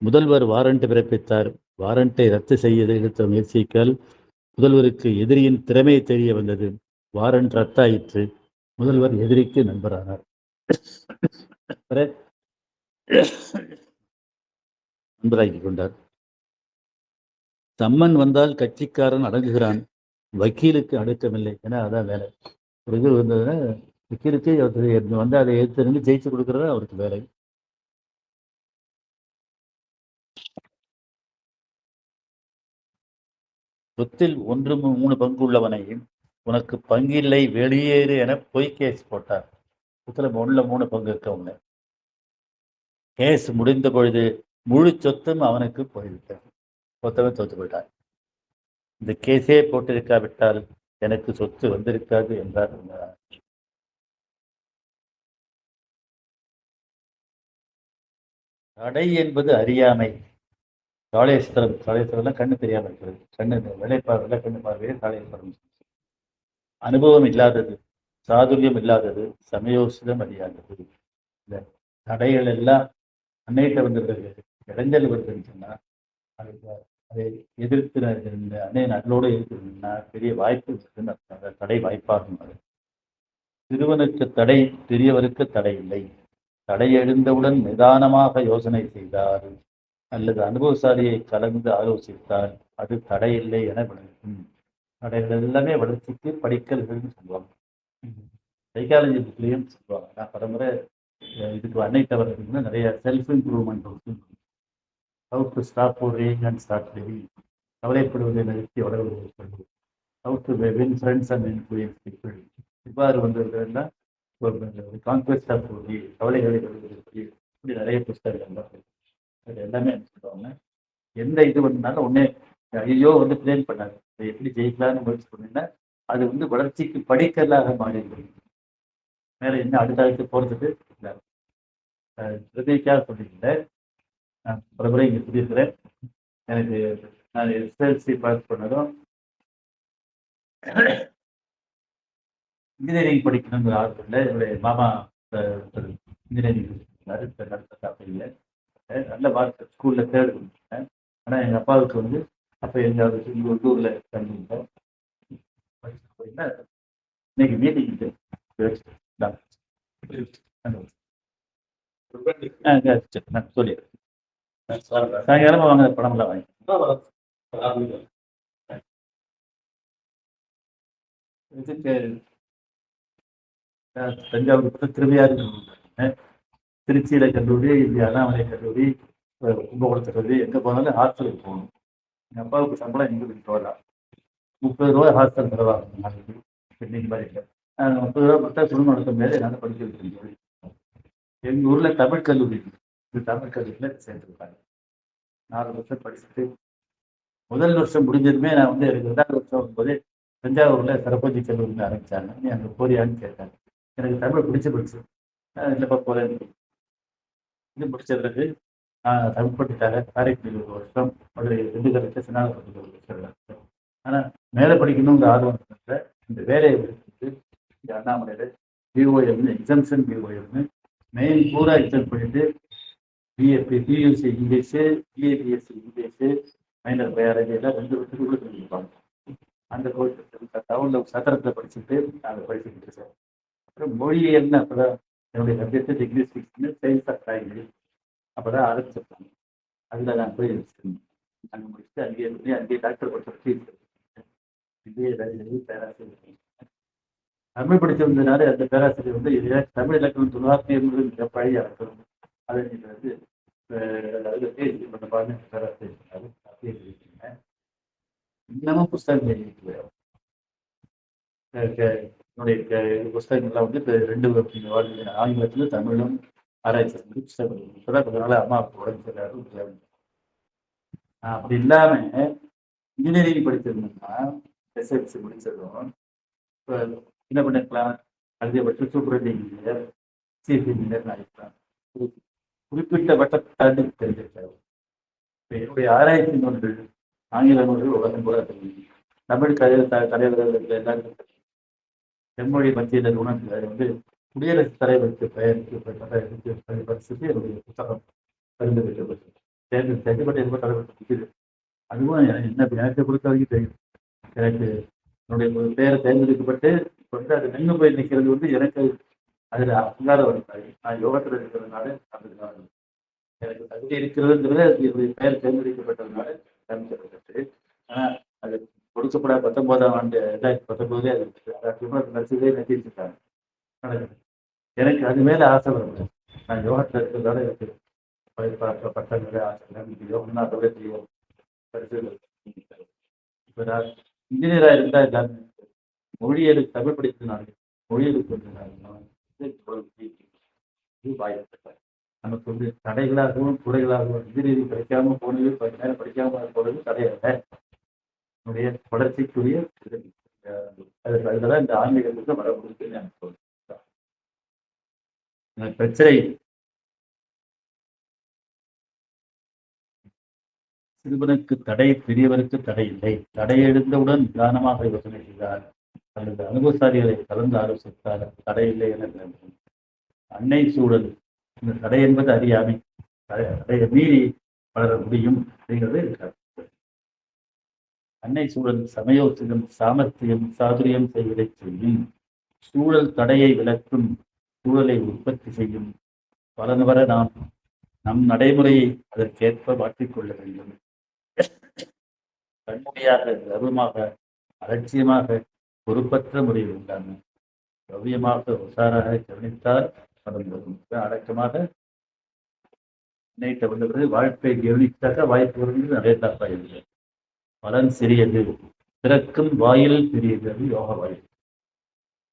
முதல்வர் வாரண்ட் பிறப்பித்தார். வாரண்டை ரத்து செய்ய எடுத்த முயற்சிக்கால் முதல்வருக்கு எதிரியின் திறமை தெரிய வந்தது. வாரண்ட் ரத்தாயிற்று. முதல்வர் எதிரிக்கு நண்பரானார். நண்பராக்கி கொண்டார். சம்மன் வந்தால் கட்சிக்காரன் அடங்குகிறான். வக்கீலுக்கு அடக்கமில்லை. ஏன்னா அதான் வேலை. ஒரு இது வந்ததுன்னா வக்கீலுக்கு வந்து அதை எடுத்து ஜெயிச்சு கொடுக்கறதா அவருக்கு வேலை. சொத்தில் 1/3 பங்கு உள்ளவனை உனக்கு பங்கில்லை வெளியேறு என பொய் கேஸ் போட்டார். சொத்துல 1/3 பங்கு இருக்கவங்க கேஸ் முடிந்த பொழுது முழு சொத்தும் அவனுக்கு போய்விட்டார். மொத்தமே தோத்து போயிட்டார். இந்த கேஸே போட்டிருக்காவிட்டால் எனக்கு சொத்து வந்திருக்காது என்றார். தடை என்பது அறியாமை. காளேஸ்வரம் கண்ணு தெரியாமல் இருக்கிறது. கண்ணு வேலைப்பார்வையில் கண்ணு பார்வையே காளேஸ்வரம். அனுபவம் இல்லாதது, சாதுரியம் இல்லாதது, சமயோசிதம் அறியாதது. இந்த தடைகள் எல்லாம் அன்னைகிட்ட வந்திருக்கிறது. இடைஞ்சல் வருதுன்னு சொன்னா அதை எதிர்த்து அன்னை நல்லோடு இருக்குதுன்னா பெரிய வாய்ப்பு இருக்குதுன்னு அர்த்தம். தடை வாய்ப்பாகும். அது சிறுவனுக்கு தடை, பெரியவருக்கு தடை இல்லை. தடை எழுந்தவுடன் நிதானமாக யோசனை செய்தார் அல்லது அனுபவசாலியை கலந்து ஆலோசித்தால் அது தடையில்லை என விளங்கும். தடைகள் எல்லாமே வளர்ச்சிக்கு படிக்கல்கள்னு சொல்லுவாங்க. சைக்காலஜி புக்லேயும் சொல்லுவாங்க. நான் பலமுறை இதுக்கு அன்னை தவறுனா நிறைய self improvement how to stop worrying and start living. கவலைப்படுவதை நிறுத்தி வளர்வது. How to win friends and influence people. இவ்வாறு வந்ததுன்னா ஒரு கான்குவெஸ்ட் ஆஃப் worry, கவலைகளை விடுவதற்கு இப்படி நிறைய புத்தகங்கள் தான். அது எல்லாமே என்ன சொல்லுவாங்க, எந்த இது வந்தாலும் உடனே ஐயோ வந்து பிளேன் பண்ணாது. அதை எப்படி ஜெயிக்கலாம்னு முயற்சி பண்ணீங்கன்னா அது வந்து வளர்ச்சிக்கு படிக்கலாக மாறிடுது. மேல என்ன அடுத்த போறதுக்கு பிரதிக்காக சொல்லியிருந்த நான் பல முறை இங்கே சொல்லியிருக்கிறேன். எனக்கு நான் எஸ்எல்சி பாஸ் பண்ணதும் இன்ஜினியரிங் படிக்கணுங்கிற ஆர்வம் இல்லை. என்னுடைய மாமா இன்ஜினியரிங் இல்லை. நல்ல மார்க் ஸ்கூல்ல தேர்ட் பண்ணிட்டேன். ஆனால் எங்கள் அப்பாவுக்கு வந்து அப்போ எங்கள் இங்கே உள்ளூரில் தங்கிட்டேன். இன்னைக்கு மீட்டிங் சொல்லிடுறேன். சாயங்காலமா வாங்க, பணம்லாம் வாங்கி. இதுக்கு தஞ்சாவூர் திருவையாறு, திருச்சியில கல்லூரி, அண்ணாமலை கல்லூரி, கும்பகோணத்து கல்லூரி, எங்கே போனாலும் ஹாஸ்டலுக்கு போகணும். எங்கள் அப்பாவுக்கு சம்பளம் எங்களுக்கு போகலாம். 30 ரூபா ஹாஸ்டல் செலவாகும் நாளைக்கு. இன்னைக்கு மாதிரி 30 ரூபா கொடுத்தா குடும்பம் நடத்த முடியாது. என்னால் படிக்க வைக்க முடியாது. எங்கள் ஊரில் தமிழ் கல்லூரி இந்த தமிழ் கல்லூரியில் சேர்த்துருக்காங்க. 4 வருஷம் படிச்சுட்டு முதல் வருஷம் முடிஞ்சதுமே நான் வந்து எனக்கு 2வது வருஷம் வரும்போது தஞ்சாவூரில் சரபோஜி கல்லூரியில் ஆரம்பித்தாங்க. நீ அங்கே போறியான்னு கேட்டாங்க. எனக்கு தமிழ் பிடிச்சி போச்சு. இல்லைப்பா போகிறேன். இது முடிச்சதுக்கு தமிழ் பட்டுக்காக காரைக்குடியில் 1 வருஷம், மதுரை திண்டுக்கல்லுக்கு சின்னாளப்பட்டியில் 1 வருஷம். ஆனால் மேலே படிக்கணுங்கிற ஆர்வம் இருந்த இந்த வேலையை எடுத்துட்டு இங்கே அண்ணாமலையில் பிஓஎம்னு எக்ஸம்ஷன் பிஓஎம்னு மெயின் பூரா எக்ஸம் பண்ணிட்டு PUC English, BA BSc English, minor biology எல்லாம் 2 வருஷத்துக்குள்ள சொல்லியிருப்பாங்க. அந்த கோர்ஸ் டவுனில் சத்திரத்தில் படிச்சுட்டு நாங்கள் படிச்சுக்கிட்டு இருக்கோம். அப்புறம் மொழியியல்னு அப்போ தான் என்னுடைய சப்ஜெக்ட் லிங்க்விஸ்டிக்ஸ்னு சயின்ஸ் ஆஃப் லாங்குவேஜ் அப்போ தான் ஆரம்பிச்சிருக்காங்க. அதில் நான் போய் அங்கே முடிச்சுட்டு அங்கேயே டாக்டர் படிச்சு இதே பேராசிரியர் தமிழ் படிச்சிருந்ததுனால அந்த பேராசிரியர் வந்து தமிழ் இலக்கணம் தொல்காப்பியங்கள் மிக பழைய இலக்கணம் அதை நீங்கள் வந்து பேசி பண்ண பாருங்க பேராசிரியர் இன்னமும் புஸ்தகம் எழுதிட்டு என்னுடைய புஸ்தகங்கள்லாம் வந்து இப்போ 2 ஆங்கிலத்தில் தமிழும் ஆராய்ச்சி செஞ்சு புஸ்தகம் இப்போதான் கொஞ்ச நாள் அம்மாவுக்கு உடம்பு சரியாக. அப்படி இல்லாமல் இன்ஜினியரிங் படிச்சிருந்தோம்னா எஸ்எல்சி முடிச்சதும் இப்போ என்ன பண்ணிருக்கலாம், அதிகபட்சம் சூப்பரண்டிங் இன்ஜினியர், சீஃப் இன்ஜினியர் ஆகிருக்கலாம். குறிப்பிட்ட வட்டத்தாண்டி தெரிஞ்சிருக்காரு. இப்போ என்னுடைய ஆராய்ச்சி நூல்கள் ஆங்கில நூல்கள் உலகம் கூட தெரியும். தமிழ் தலைவர்கள் எல்லாருக்கும் தெரியும். செம்மொழி மத்தியில் உணர்ந்து வந்து குடியரசுத் தலைவருக்கு பெயருக்கு பரிசுக்கு என்னுடைய புத்தகம் பரிந்துரைக்கப்பட்டது. தேர்ந்தெடுக்கப்பட்ட ரொம்ப தலைவர் அதுவும் எனக்கு பொறுத்த வரைக்கும் தெரியும். எனக்கு என்னுடைய பேரை தேர்ந்தெடுக்கப்பட்டு இப்போ வந்து அது நின்று போய் நிற்கிறது வந்து எனக்கு அதில் அங்காத வருது. நான் யோகத்தில் இருக்கிறதுனால அதுதான் எனக்கு தகுதி இருக்கிறதுங்கிறது என்னுடைய பெயர் தேர்ந்தெடுக்கப்பட்டதுனால தேர்ந்தெடுக்கப்பட்டு. ஆனால் அது கொடுக்கப்பட 19ஆம் ஆண்டு 2019 அது நடிச்சதே நடிச்சிருக்காங்க. எனக்கு அது மேலே ஆசை வரல. நான் யோகத்தில் இருக்கிறதால எனக்கு பட்டங்களே ஆசை யோகம்னா அதோட தெரியும். இப்போ நான் இன்ஜினியராக இருந்தால் எல்லாமே மொழியெழுத்து தமிழ் படித்ததுனால மொழியெழுத்து வாய்ப்பு நமக்கு வந்து தடைகளாகவும் குறைகளாகவும் இன்ஜினியரிங் படிக்காமல் போனது 10 நேரம் படிக்காமல் போனது தடையல்ல. என்னுடைய வளர்ச்சிக்குரிய அதுதான் இந்த ஆன்மீகத்துக்கு வர முடியுதுன்னு எனக்கு சொல்றேன். பிரச்சனை சிறுவனுக்கு தடை, பெரியவருக்கு தடை இல்லை. தடை எழுந்தவுடன் நிதானமாக யோசனை செய்தார் அல்லது அனுபவசாரிகளை கலந்து ஆலோசித்தார் தடை இல்லை என வேண்டும். அன்னை சூழல் இந்த தடை என்பது அறியாமை, தடையை மீறி வளர முடியும் அப்படிங்கிறது இருக்காது. அன்னை சூழல் சமயோசிதம், சாமர்த்தியம், சாதுரியம் செய்வதை செய்யும். சூழல் தடையை விளக்கும், சூழலை உற்பத்தி செய்யும். வர நாம் நம் நடைமுறையை அதற்கேற்ப மாற்றிக்கொள்ள வேண்டும். கண்முடியாக, கர்வமாக, அலட்சியமாக, பொறுப்பற்ற முறையில் உண்டான கவ்யமாக உஷாராக கவனித்தால் பலம் வரும். அடக்கமாக நினைத்த வந்தவர்கள் வாழ்க்கை கவனித்தாக்க வாய்ப்பு வருவது நிறைய தப்பாயிருக்கு. பலன் சிறியது, திறக்கும் வாயில் பெரியது. அது யோக வாயில்.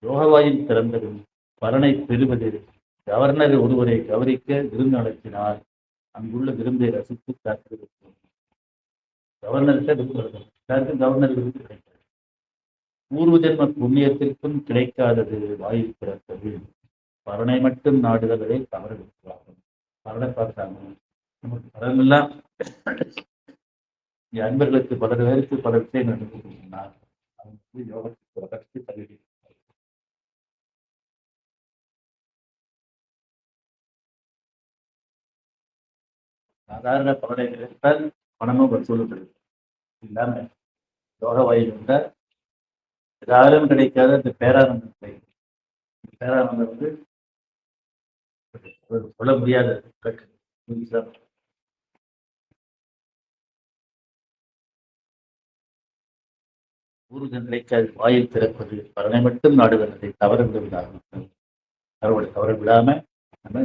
யோக வாயில் திறந்தது பலனை பெறுவது. கவர்னர் ஒருவரை கவனிக்க விருந்து நடத்தினார். அங்குள்ள விருந்தை ரசித்து காத்திருக்கும். கவர்னர்கிட்ட விரும்புகிறது எல்லாருக்கும் கவர்னர் விருந்து கிடைக்காது. பூர்வ ஜென்ம புண்ணியத்திற்கும் கிடைக்காதது வாயில் பிறந்தது. பலனை மட்டும் நாடுதலை தவற விட்டுவாங்க. பலனை பார்த்தாங்க. நமக்கு பலனெல்லாம் அன்பர்களுக்கு பல பேருக்கு பல விஷயங்கள் நடந்துருந்தார். அவங்க யோகத்துக்கு வளர்ச்சி தகுதி. சாதாரண பலனை கிடைத்தால் பணமும் வசூலுகிறது இல்லாம யோக வாயில் இருந்தால் யாரும் கிடைக்காத இந்த பேரானந்தத்தை, பேரானந்தம் வந்து சொல்ல முடியாத ஊருகள் கிடைக்காது. வாயில் திறப்பது பலனை மட்டும் நாடுவதை தவற விடுவதாக தவற விடாம நம்ம